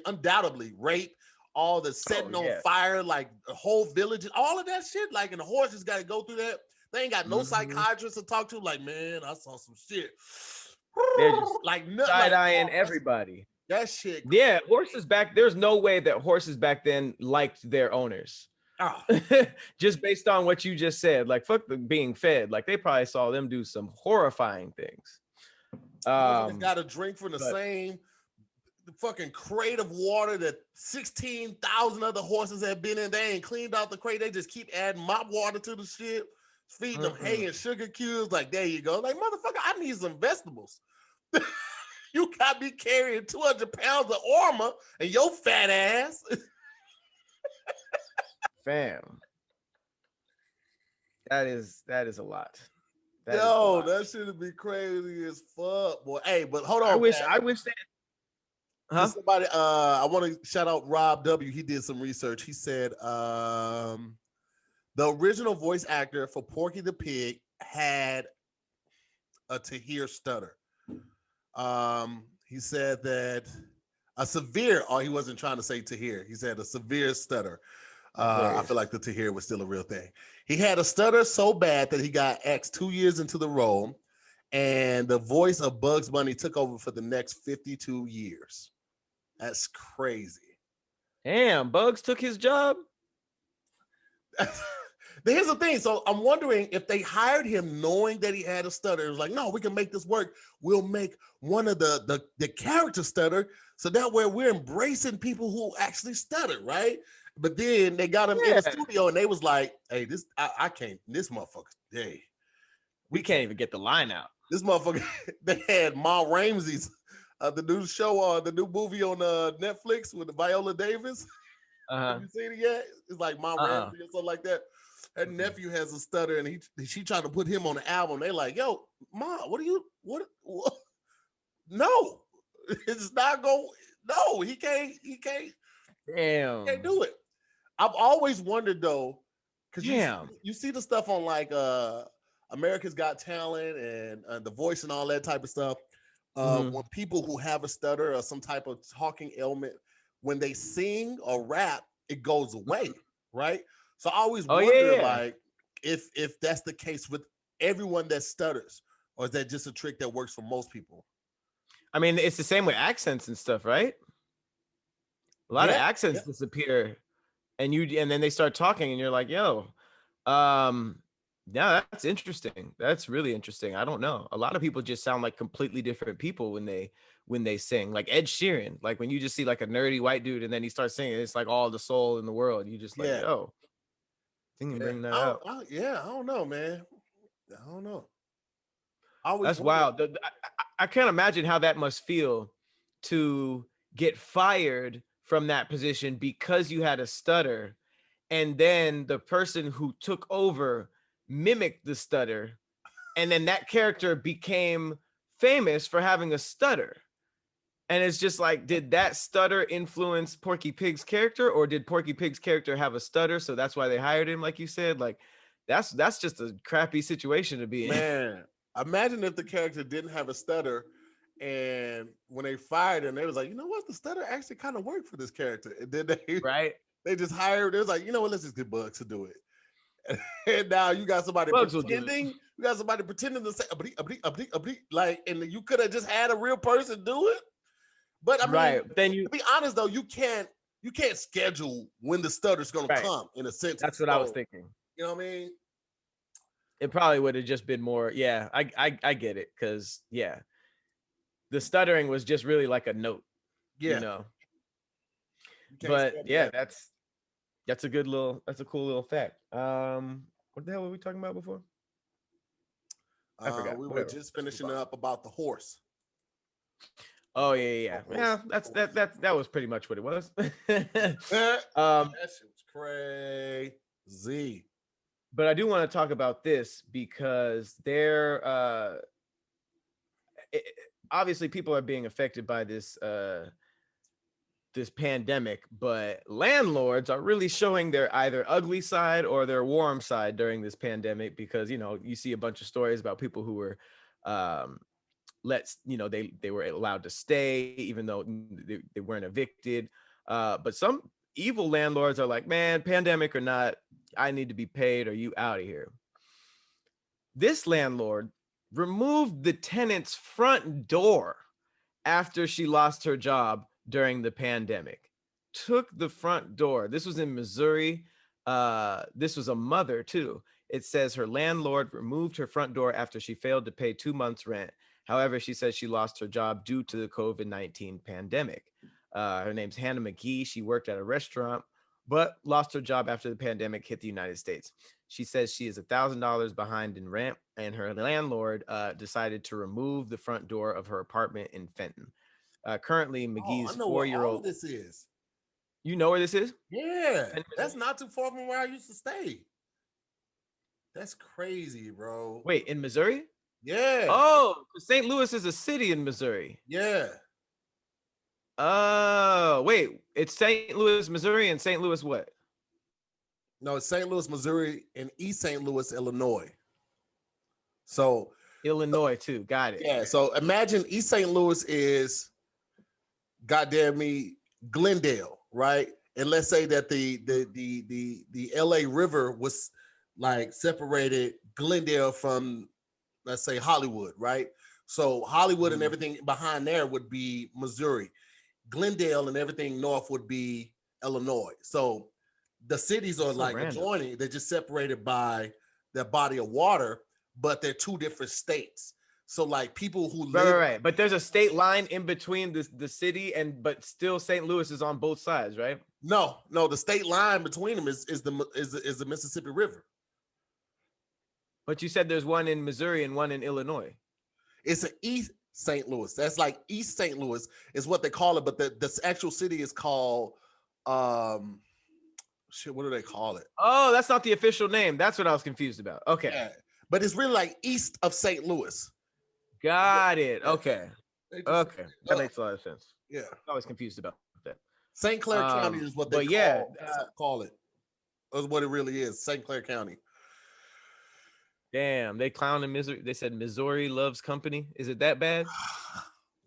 undoubtedly rape, all the setting on fire, the whole village, all of that shit, and the horses got to go through that. They ain't got no psychiatrist to talk to. Man, I saw some shit. They're just side-eyeing everybody. That shit. Yeah, horses back. There's no way that horses back then liked their owners. Oh. Just based on what you just said, fuck the being fed. They probably saw them do some horrifying things. Got to drink from the same fucking crate of water that 16,000 other horses have been in. They ain't cleaned out the crate. They just keep adding mop water to the shit, feeding them hay and sugar cubes. There you go. Motherfucker, I need some vegetables. You got me carrying 200 pounds of armor and your fat ass. Fam, that is a lot. That should be crazy as fuck, boy. Hey, but hold on. I wish that. Huh? Somebody, I want to shout out Rob W. He did some research. He said the original voice actor for Porky the Pig had a Tahir stutter. He said that a severe, he wasn't trying to say Tahir. He said a severe stutter. I feel like the Tahir was still a real thing. He had a stutter so bad that he got axed 2 years into the role, and the voice of Bugs Bunny took over for the next 52 years. That's crazy. Damn, Bugs took his job. Here's the thing. So I'm wondering if they hired him knowing that he had a stutter. It was like, no, we can make this work. We'll make one of the character stutter, so that way we're embracing people who actually stutter, right? But then they got him in the studio, and they was like, hey, this I can't. This motherfucker, hey, we can't even get the line out. This motherfucker. They had Ma Ramsey's the new show, the new movie on Netflix with Viola Davis. Have you seen it yet? It's like Ma Ramsey or something like that. Her nephew has a stutter, and she tried to put him on the album. They like, yo, Ma, what? No, it's not going. No, he can't. Damn, he can't do it. I've always wondered though, because you see the stuff on like America's Got Talent and The Voice and all that type of stuff. When people who have a stutter or some type of talking ailment, when they sing or rap, it goes away, right? So I always wonder, like, if that's the case with everyone that stutters, or is that just a trick that works for most people? I mean, it's the same with accents and stuff, right? A lot of accents disappear, and then they start talking, and you're like, yo, yeah, that's interesting. That's really interesting. I don't know. A lot of people just sound like completely different people when they sing. Like Ed Sheeran, like when you just see like a nerdy white dude, and then he starts singing, it's like all the soul in the world. You just like, yo. Bring that out. I don't know, man. I don't know. That's wild. I can't imagine how that must feel to get fired from that position because you had a stutter, and then the person who took over mimicked the stutter, and then that character became famous for having a stutter. And it's just like, did that stutter influence Porky Pig's character, or did Porky Pig's character have a stutter, so that's why they hired him? Like you said, like that's just a crappy situation to be in. Man, imagine if the character didn't have a stutter, and when they fired him, they was like, you know what, the stutter actually kind of worked for this character. And then they just hired. It was like, you know what, let's just get Bugs to do it. And now you got somebody pretending. You got somebody pretending to say like, and you could have just had a real person do it. But I mean, then to be honest though, you can't schedule when the stutter's gonna come in a sentence. That's what I was thinking. You know what I mean? It probably would have just been more. Yeah, I get it, because the stuttering was just really like a note. Yeah. You know. But yeah, that's a cool little fact. What the hell were we talking about before? I forgot. We were just finishing up about the horse. Oh yeah. That was pretty much what it was. That shit was crazy. But I do want to talk about this because obviously people are being affected by this pandemic, but landlords are really showing their either ugly side or their warm side during this pandemic, because you see a bunch of stories about people who were they were allowed to stay even though they weren't evicted, but some evil landlords are like, man, pandemic or not, I need to be paid, or you out of here. This landlord removed the tenant's front door after she lost her job during the pandemic. Took the front door. This was in Missouri. This was a mother too. It says her landlord removed her front door after she failed to pay 2 months rent. However, she says she lost her job due to the COVID-19 pandemic. Her name's Hannah McGee. She worked at a restaurant, but lost her job after the pandemic hit the United States. She says she is $1,000 behind in rent, and her landlord decided to remove the front door of her apartment in Fenton. Currently, McGee's 4-year-old. This is. You know where this is? Yeah, that's not too far from where I used to stay. That's crazy, bro. Wait, in Missouri? Yeah. Oh, St. Louis is a city in Missouri. Yeah. Oh, wait. It's St. Louis, Missouri, and St. Louis what? No, it's St. Louis, Missouri, and East St. Louis, Illinois. So Illinois too. Got it. Yeah. So imagine East St. Louis is goddamn me Glendale, right? and let's say that the LA River was like separated Glendale from, let's say, Hollywood, right? So Hollywood and everything behind there would be Missouri. Glendale and everything north would be Illinois. So the cities are like adjoining. They're just separated by their body of water, but they're two different states. So like people who live right. But there's a state line in between the city but still St. Louis is on both sides, right? No, the state line between them is the Mississippi River. But you said there's one in Missouri and one in Illinois. It's an East St. Louis. That's like East St. Louis is what they call it, but the actual city is called shit, what do they call it? Oh, that's not the official name. That's what I was confused about. Okay. Yeah. But it's really like east of St. Louis. Got it. Okay. Okay. That makes a lot of sense. Yeah. I was confused about that. St. Clair County is what they call it. That's what it really is. St. Clair County. Damn, they clowned in Missouri. They said Missouri loves company. Is it that bad?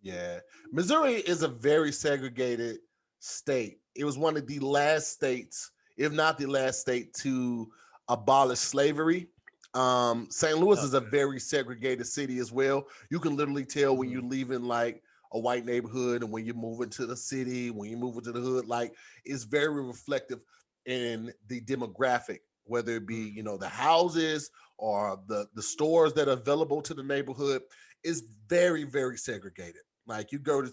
Yeah. Missouri is a very segregated state. It was one of the last states, if not the last state, to abolish slavery. St. Louis is a very segregated city as well. You can literally tell when you're leaving like a white neighborhood and when you're moving to the city, when you move into the hood, like it's very reflective in the demographic, whether it be, the houses or the stores that are available to the neighborhood, is very, very segregated. Like you go to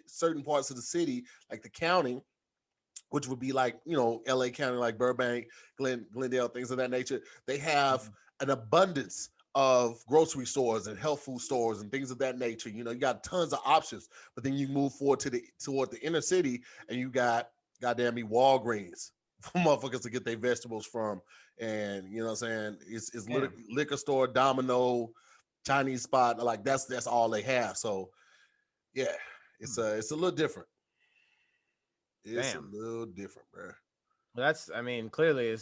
certain parts of the city, like the county, which would be like, LA County, like Burbank, Glendale, things of that nature. They have an abundance of grocery stores and health food stores and things of that nature. You got tons of options, but then you move forward toward the inner city and you got goddamn me Walgreens for motherfuckers to get their vegetables from. And you know what I'm saying? It's liquor store, Domino, Chinese spot. Like that's all they have. So yeah, it's a little different. It's a little different, bro. Clearly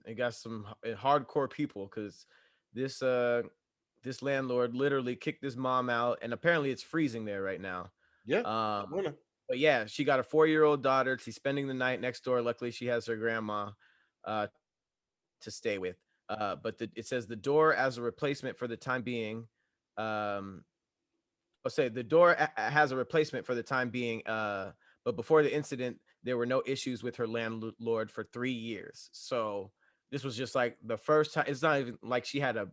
it got some hardcore people, because this landlord literally kicked his mom out, and apparently it's freezing there right now. Yeah. But yeah, she got a 4-year-old daughter. She's spending the night next door. Luckily, she has her grandma to stay with. But it says the door as a replacement for the time being. The door has a replacement for the time being. But before the incident, there were no issues with her landlord for 3 years. So this was just like the first time. It's not even like she had a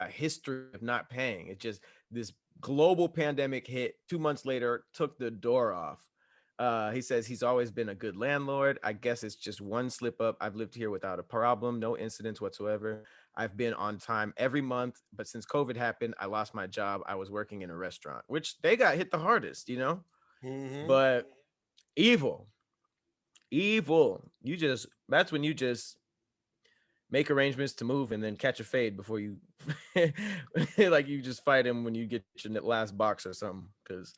history of not paying. It's just this global pandemic hit 2 months later, took the door off. He says he's always been a good landlord. I guess it's just one slip up. I've lived here without a problem, no incidents whatsoever. I've been on time every month, but since COVID happened, I lost my job. I was working in a restaurant, which they got hit the hardest, But evil. That's when you just make arrangements to move and then catch a fade before you like you just fight him when you get your last box or something, because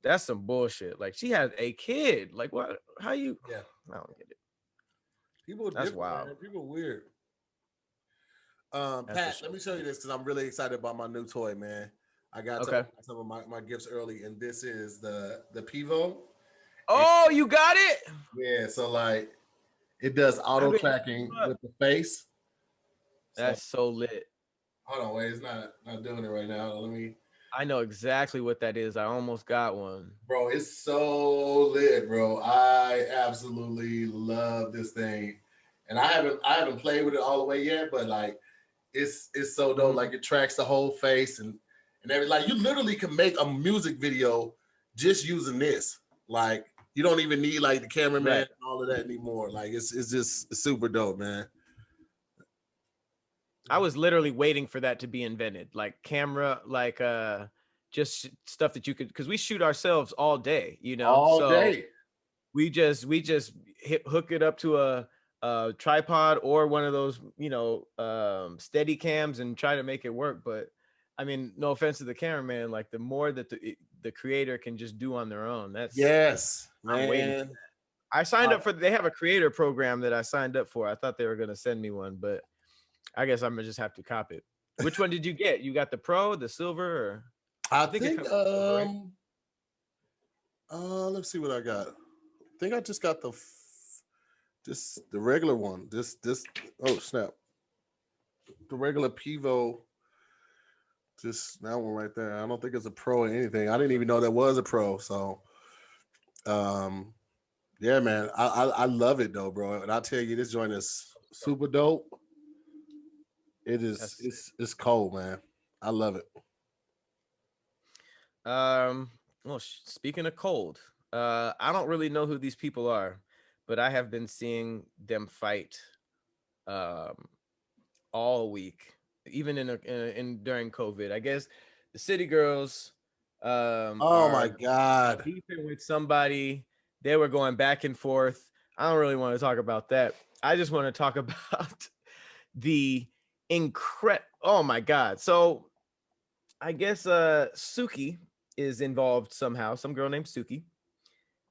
that's some bullshit. Like, she had a kid. Like, what? How you? Yeah, I don't get it. People, that's wild. Man. People weird. Pat, let me show you this because I'm really excited about my new toy, man. I got some of my gifts early, and this is the Pivo. Oh, you got it? Yeah, so like it does auto tracking with the face. That's so lit. Hold on, wait, it's not doing it right now. Let me. I know exactly what that is. I almost got one. Bro, it's so lit, bro. I absolutely love this thing. And I haven't played with it all the way yet, but like it's so dope. Like it tracks the whole face and everything. Like you literally can make a music video just using this. Like you don't even need like the cameraman and all of that anymore. Like it's just super dope, man. I was literally waiting for that to be invented, like camera, like just stuff that you could, because we shoot ourselves all day, all day. We just hook it up to a tripod or one of those, steady cams and try to make it work. But I mean, no offense to the cameraman, like the more that the creator can just do on their own, that's I'm waiting. I signed up for. They have a creator program that I signed up for. I thought they were gonna send me one, but I guess I'm gonna just have to cop it. Which one did you get? You got the pro, the silver, or I think let's see what I got. think I just got the regular one. This oh snap. The regular Pivo. Just that one right there. I don't think it's a pro or anything. I didn't even know that was a pro. So yeah, man. I love it though, bro. And I tell you, this joint is super dope. It is it's cold, man. I love it. Well, speaking of cold, I don't really know who these people are, but I have been seeing them fight all week, even in during COVID. I guess the City Girls Oh my are God. beefing with somebody. They were going back and forth. I don't really want to talk about that. I just want to talk about the oh my God. So I guess Suki is involved somehow, some girl named Suki.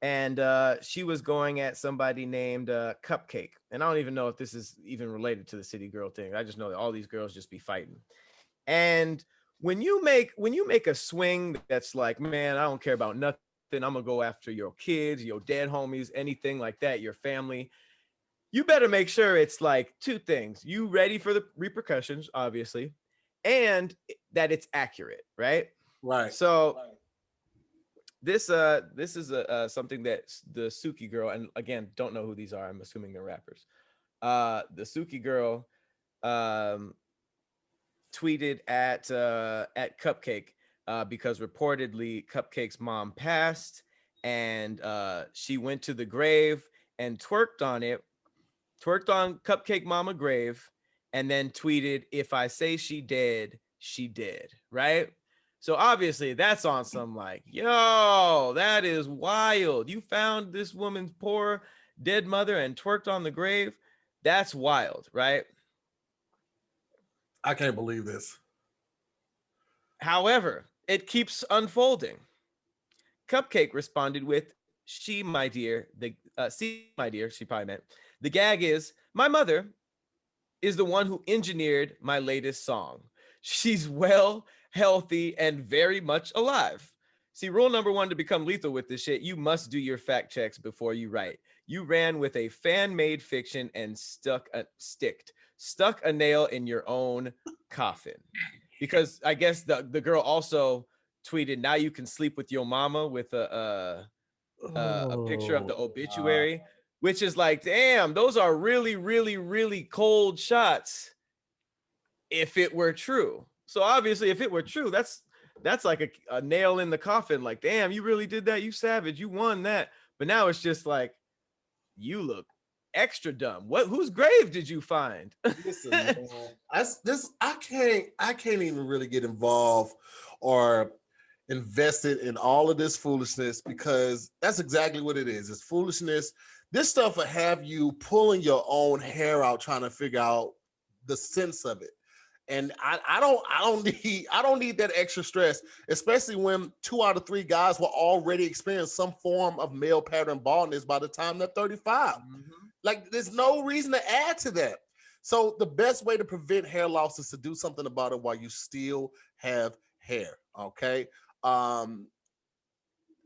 And she was going at somebody named Cupcake. And I don't even know if this is even related to the City Girl thing. I just know that all these girls just be fighting. And when you make a swing that's like, man, I don't care about nothing. I'm gonna go after your kids, your dead homies, anything like that, your family. You better make sure it's like two things. You ready for the repercussions, obviously, and that it's accurate, right? Right. So this is something that the Suki girl, and again, don't know who these are. I'm assuming they're rappers. The Suki girl tweeted at Cupcake because reportedly Cupcake's mom passed, and she went to the grave and twerked on Cupcake Mama grave, and then tweeted, "If I say she dead, she dead," right? So obviously that's on some like, yo, that is wild. You found this woman's poor dead mother and twerked on the grave. That's wild, right? I can't believe this. However, it keeps unfolding. Cupcake responded with, "She, my dear, see, my dear," she probably meant. "The gag is, my mother is the one who engineered my latest song. She's well, healthy, and very much alive." See, rule number one to become lethal with this shit, you must do your fact checks before you write. You ran with a fan-made fiction and stuck a nail in your own coffin. Because I guess the girl also tweeted, "Now you can sleep with your mama," with a picture of the obituary, which is like, damn, those are really, really, really cold shots if it were true. So obviously, if it were true, that's like a nail in the coffin. Like, damn, you really did that. You savage. You won that. But now it's just like, you look extra dumb. Whose grave did you find? Listen, man, I can't even really get involved or invested in all of this foolishness, because that's exactly what it is. It's foolishness. This stuff will have you pulling your own hair out trying to figure out the sense of it. And I don't need that extra stress, especially when 2 out of 3 guys will already experience some form of male pattern baldness by the time they're 35. Mm-hmm. Like, there's no reason to add to that. So the best way to prevent hair loss is to do something about it while you still have hair. Okay. A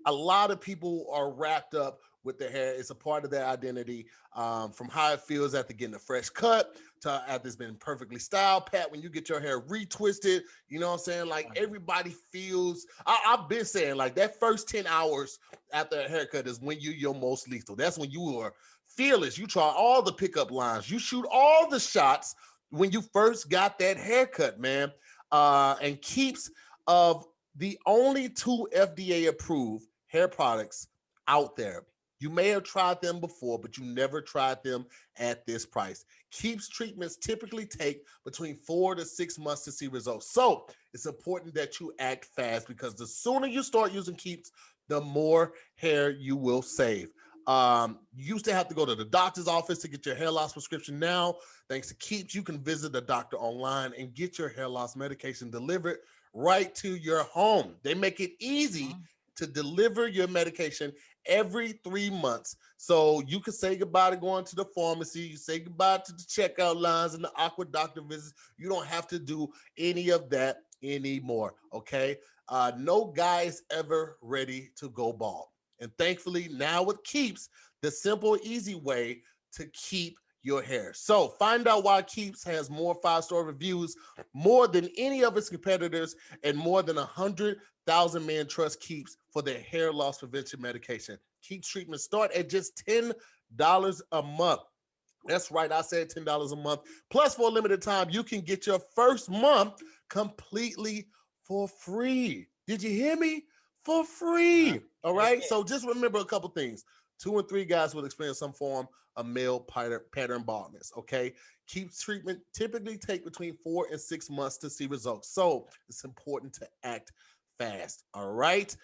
lot of people are wrapped up with their hair. It's a part of their identity, from how it feels after getting a fresh cut to after it's been perfectly styled. Pat, when you get your hair retwisted, you know what I'm saying? Like, everybody feels, I've been saying, like, that first 10 hours after a haircut is when you're most lethal. That's when you are fearless. You try all the pickup lines. You shoot all the shots when you first got that haircut, man. And Keeps of the only 2 FDA approved hair products out there. You may have tried them before, but you never tried them at this price. Keeps treatments typically take between 4 to 6 months to see results. So it's important that you act fast, because the sooner you start using Keeps, the more hair you will save. You used to have to go to the doctor's office to get your hair loss prescription. Now, thanks to Keeps, you can visit the doctor online and get your hair loss medication delivered right to your home. They make it easy to deliver your medication every 3 months. So you can say goodbye to going to the pharmacy. You say goodbye to the checkout lines and the awkward doctor visits. You don't have to do any of that anymore, okay? No guy is ever ready to go bald. And thankfully, now with Keeps, the simple, easy way to keep your hair. So find out why Keeps has more 5-star reviews, more than any of its competitors, and more than 100,000 men trust Keeps for their hair loss prevention medication. Keeps treatments start at just $10 a month. That's right, I said $10 a month. Plus, for a limited time, you can get your first month completely for free. Did you hear me? For free. All right. So just remember a couple things. 2 and 3 guys will experience some form of male pattern baldness. Okay. Keeps treatment typically take between 4 and 6 months to see results. So it's important to act fast. All right.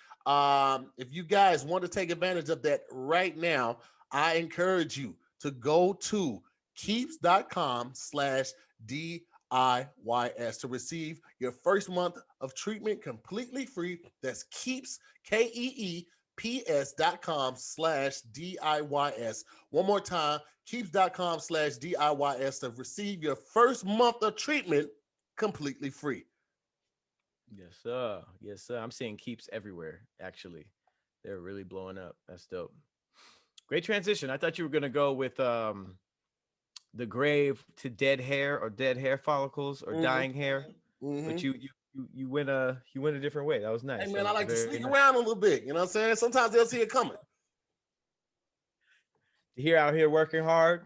If you guys want to take advantage of that right now, I encourage you to go to keeps.com/DIYS to receive your first month of treatment completely free. That's Keeps, KEEPS.com/DIYS. One more time, Keeps.com/DIYS to receive your first month of treatment completely free. Yes, sir. Yes, sir. I'm seeing Keeps everywhere, actually. They're really blowing up. That's dope. Great transition. I thought you were going to go with the grave to dead hair or dead hair follicles or dying hair, but you went a different way. That was nice. Hey man, I like to sneak around a little bit. You know what I'm saying? Sometimes they'll see it coming. Tahir out here working hard.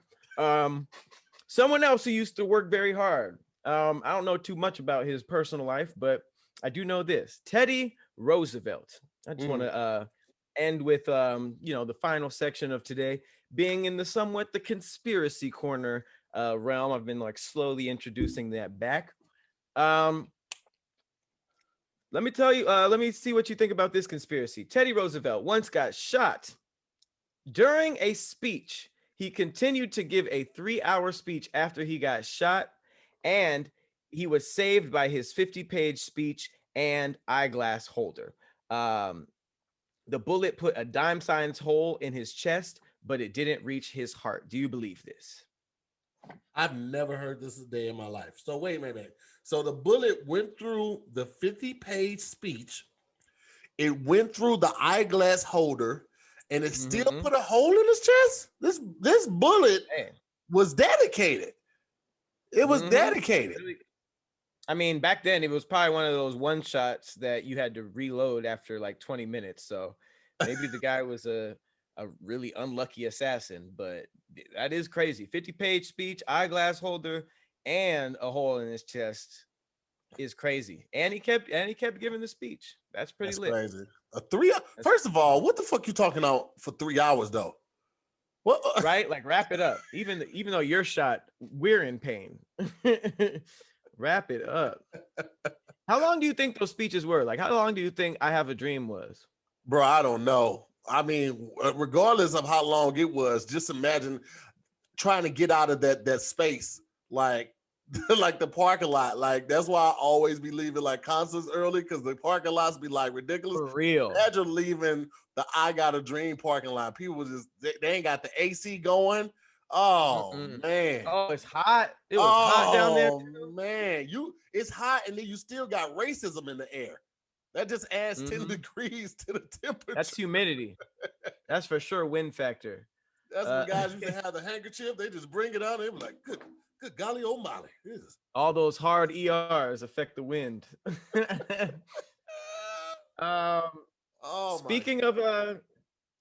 Someone else who used to work very hard. I don't know too much about his personal life, but I do know this: Teddy Roosevelt. I just want to end with the final section of today being in the somewhat the conspiracy corner realm. I've been like slowly introducing that back. Let me tell you, let me see what you think about this conspiracy. Teddy Roosevelt once got shot. During a speech, he continued to give a 3-hour speech after he got shot, and he was saved by his 50-page speech and eyeglass holder. The bullet put a dime-sized hole in his chest, but it didn't reach his heart. Do you believe this? I've never heard this a day in my life. So wait a minute. So the bullet went through the 50-page speech. It went through the eyeglass holder, and it still put a hole in his chest. This bullet was dedicated. It was dedicated. I mean, back then it was probably one of those one shots that you had to reload after like 20 minutes. So maybe the guy was a really unlucky assassin, but that is crazy. 50-page speech, eyeglass holder, and a hole in his chest is crazy. And he kept giving the speech. That's pretty lit. Crazy. First of all, what the fuck you talking about for 3 hours though? What? Right? Like wrap it up. Even though you're shot, we're in pain. Wrap it up. How long do you think those speeches were? Like, how long do you think I Have a Dream was? Bro, I don't know. I mean, regardless of how long it was, just imagine trying to get out of that space, like like the parking lot. Like that's why I always be leaving like concerts early, because the parking lots be like ridiculous. For real. Imagine leaving the I Got a Dream parking lot. People just they ain't got the AC going. Oh man. Oh, it's hot. It was hot down there. Oh man, it's hot, and then you still got racism in the air. That just adds 10 degrees to the temperature. That's humidity. That's for sure wind factor. That's when guys used to have the handkerchief. They just bring it out. They be like, good golly, oh Molly. All those hard ERs affect the wind.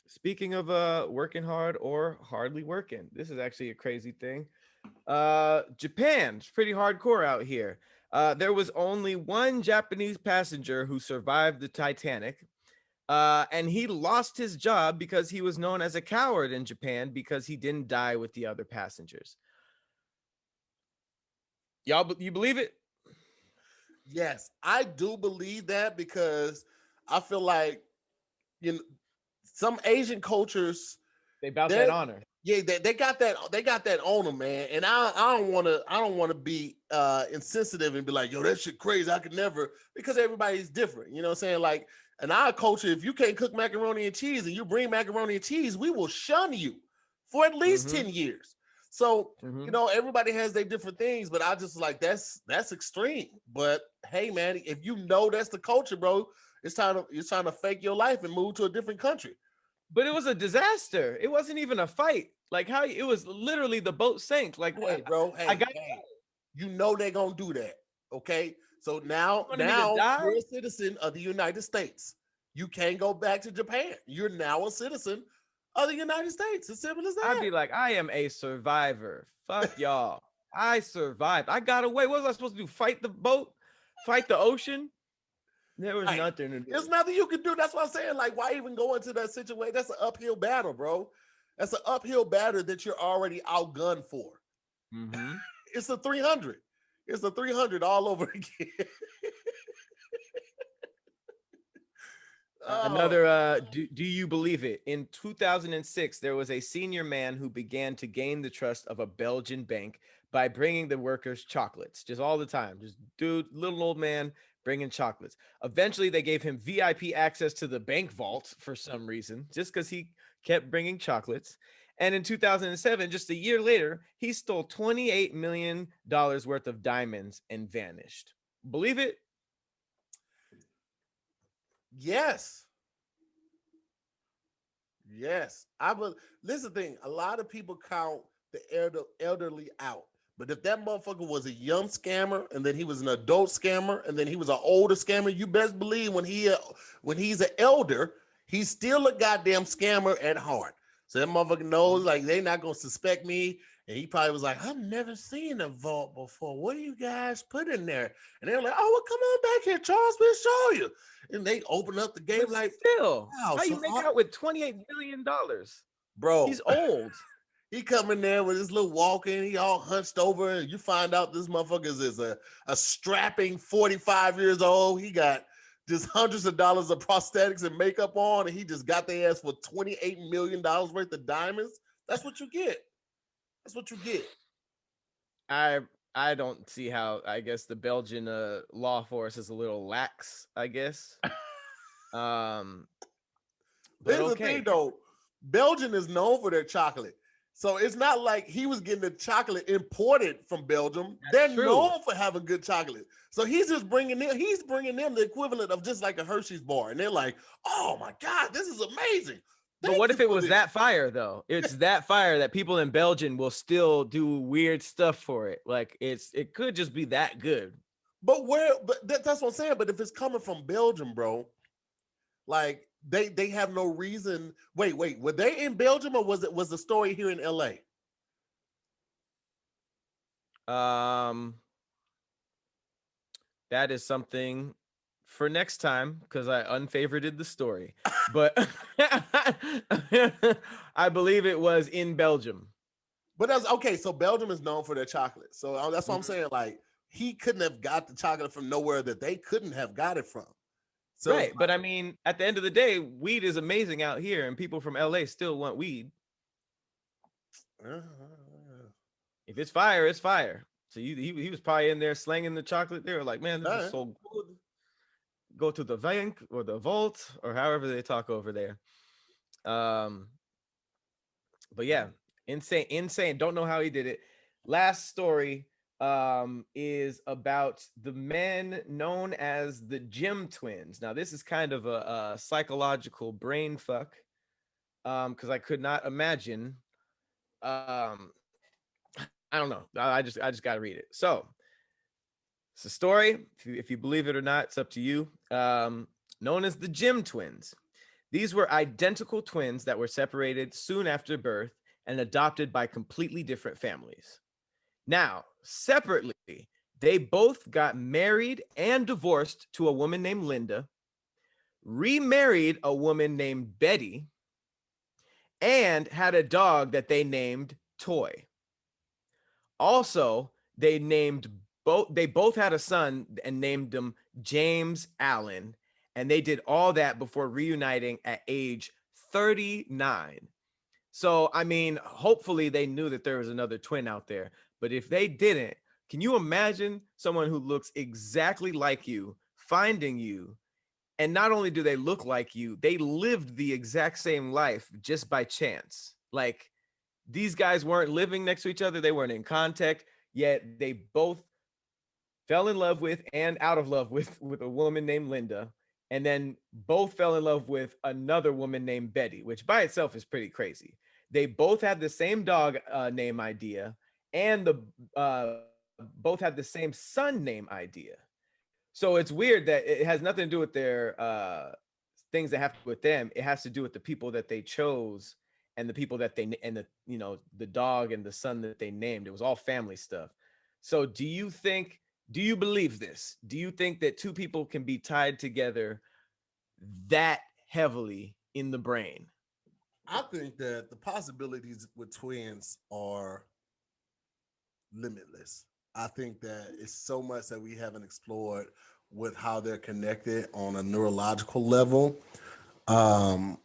Speaking of working hard or hardly working, this is actually a crazy thing. Japan's pretty hardcore out here. There was only one Japanese passenger who survived the Titanic, and he lost his job because he was known as a coward in Japan because he didn't die with the other passengers. You believe it? Yes, I do believe that, because I feel like some Asian cultures, they bout that honor. Yeah, they got that on them, man. And I don't want to be insensitive and be like, yo, that shit crazy. I could never, because everybody's different. You know what I'm saying? Like in our culture, if you can't cook macaroni and cheese and you bring macaroni and cheese, we will shun you for at least 10 years. So, everybody has their different things, but I just like, that's extreme. But hey, man, if you know that's the culture, bro, it's time to fake your life and move to a different country. But it was a disaster. It wasn't even a fight. Like how it was literally the boat sank. Like Hey, bro. I Hey, got hey. You know they're gonna do that. Okay. So wanted me to now die. you're a citizen of the United States. You can't go back to Japan. You're now a citizen of the United States. It's simple as I'd that. be like, I am a survivor. Fuck y'all. I survived. I got away. What was I supposed to do? Fight the boat? Fight the ocean? There was Right. nothing to do. There's nothing you can do. That's what I'm saying. Like, why even go into that situation? That's an uphill battle, bro. That's an uphill battle that you're already outgunned for. Mm-hmm. It's a 300. It's a 300 all over again. Another, do you believe it? In 2006, there was a senior man who began to gain the trust of a Belgian bank by bringing the workers chocolates, just all the time. Just dude, little old man bringing chocolates. Eventually, they gave him VIP access to the bank vault for some reason, just because he kept bringing chocolates. And in 2007, just a year later, he stole $28 million worth of diamonds and vanished. Believe it? Yes. Yes. I will. Listen, thing. A lot of people count the elderly out. But if that motherfucker was a young scammer and then he was an adult scammer and then he was an older scammer, you best believe when he's an elder, he's still a goddamn scammer at heart. So that motherfucker knows like they not gonna suspect me. And he probably was like, I've never seen a vault before. What do you guys put in there? And they're like, oh, well, come on back here, Charles. We'll show you. And they open up the game But like, still, wow, how so you make out with $28 million? bro, He's old. he come in there with his little walking, he all hunched over, and you find out this motherfucker is a strapping 45 years old. He got just hundreds of dollars of prosthetics and makeup on, and he just got their ass for $28 million worth of diamonds. That's what you get. That's what you get. I don't see how. I guess the Belgian law force is a little lax, I guess. But Here's the okay. thing though, Belgium is known for their chocolate. So it's not like he was getting the chocolate imported from Belgium. They're true. known for having good chocolate. So he's bringing them the equivalent of just like a Hershey's bar. And they're like, oh my God, this is amazing. But what if it was that fire though? It's that fire that people in Belgium will still do weird stuff for it. Like it could just be that good. But that's what I'm saying. But if it's coming from Belgium, bro, like they have no reason. Wait, were they in Belgium or was the story here in LA? That is something for next time because I unfavorited the story. But I believe it was in Belgium. But that's okay. So Belgium is known for their chocolate. So that's what I'm saying. Like he couldn't have got the chocolate from nowhere that they couldn't have got it from. So, right. But I mean, at the end of the day, weed is amazing out here, and people from LA still want weed. If it's fire, it's fire. So he was probably in there slanging the chocolate. They were like, man, this is so good. Go to the bank or the vault or however they talk over there. But yeah, insane. Don't know how he did it. Last story is about the men known as the Gym Twins. Now, this is kind of a psychological brain fuck because I could not imagine. I don't know. I just got to read it. So it's a story. If you believe it or not, it's up to you. Known as the Gym Twins. These were identical twins that were separated soon after birth and adopted by completely different families. Now, separately, they both got married and divorced to a woman named Linda, remarried a woman named Betty, and had a dog that they named Toy. Also, they both had a son and named him James Allen, and they did all that before reuniting at age 39. So, I mean, hopefully they knew that there was another twin out there. But if they didn't, can you imagine someone who looks exactly like you finding you? And not only do they look like you, they lived the exact same life just by chance. Like, these guys weren't living next to each other. They weren't in contact, yet they both fell in love with and out of love with a woman named Linda. and then both fell in love with another woman named Betty, which by itself is pretty crazy. They both had the same dog name idea, and both had the same son name idea. So it's weird that it has nothing to do with their things that have to do with them. It has to do with the people that they chose and the people that they and the dog and the son that they named. It was all family stuff. So do you believe this? Do you think that two people can be tied together that heavily in the brain? I think that the possibilities with twins are limitless. I think that it's so much that we haven't explored with how they're connected on a neurological level. I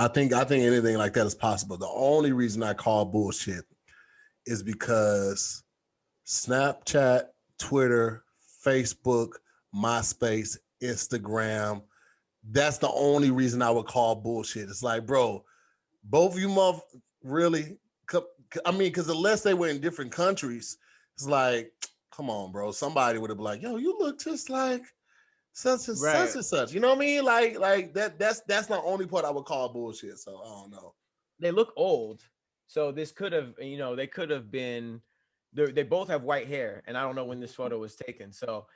think anything like that is possible. The only reason I call bullshit is because Snapchat, Twitter, Facebook, MySpace, Instagram, that's the only reason I would call bullshit. It's like, bro, both of you really? I mean, because unless they were in different countries, it's like, come on, bro. Somebody would have been like, yo, you look just like such and such and such. You know what I mean? Like that's the only part I would call bullshit. So I don't know. They look old. So this could have, they could have been, they both have white hair, and I don't know when this photo was taken. So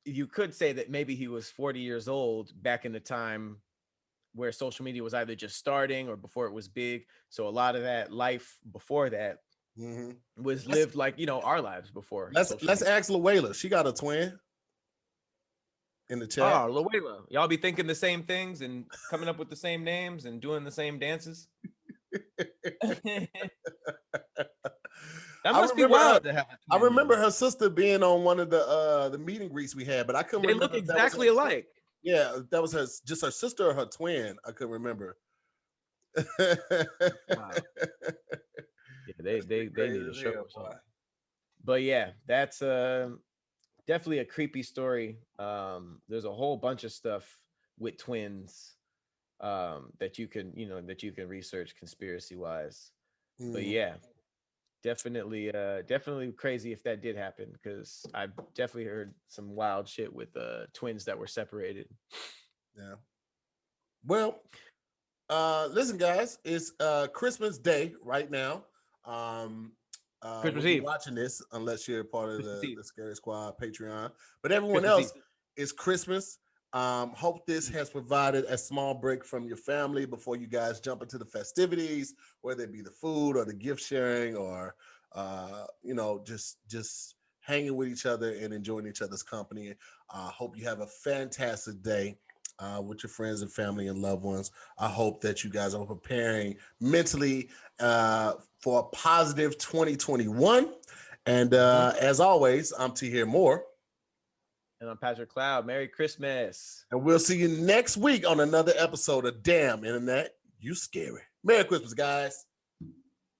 you could say that maybe he was 40 years old back in the time where social media was either just starting or before it was big. So a lot of that life before that was lived like, our lives before. Let's ask Luella. She got a twin in the chat. Oh, Luella. Y'all be thinking the same things and coming up with the same names and doing the same dances. That must be wild to have. I remember her sister being on one of the meet and greets we had, but I couldn't remember. They look exactly alike. Yeah, that was just her sister or her twin. I couldn't remember. Wow. Yeah, they need to show something. But yeah, that's definitely a creepy story. There's a whole bunch of stuff with twins that you can research conspiracy wise. But yeah, definitely crazy if that did happen, because I've definitely heard some wild shit with twins that were separated. Yeah. Well, listen, guys, it's Christmas Day right now. Christmas Eve. Watching this, unless you're part of the Scary Squad Patreon, but everyone else, it's Christmas. Hope this has provided a small break from your family before you guys jump into the festivities, whether it be the food or the gift sharing or just hanging with each other and enjoying each other's company. Hope you have a fantastic day with your friends and family and loved ones. I hope that you guys are preparing mentally for a positive 2021. And as always, I'm Tahir Moore. And I'm Patrick Cloud. Merry Christmas. And we'll see you next week on another episode of Damn Internet, You Scary. Merry Christmas, guys.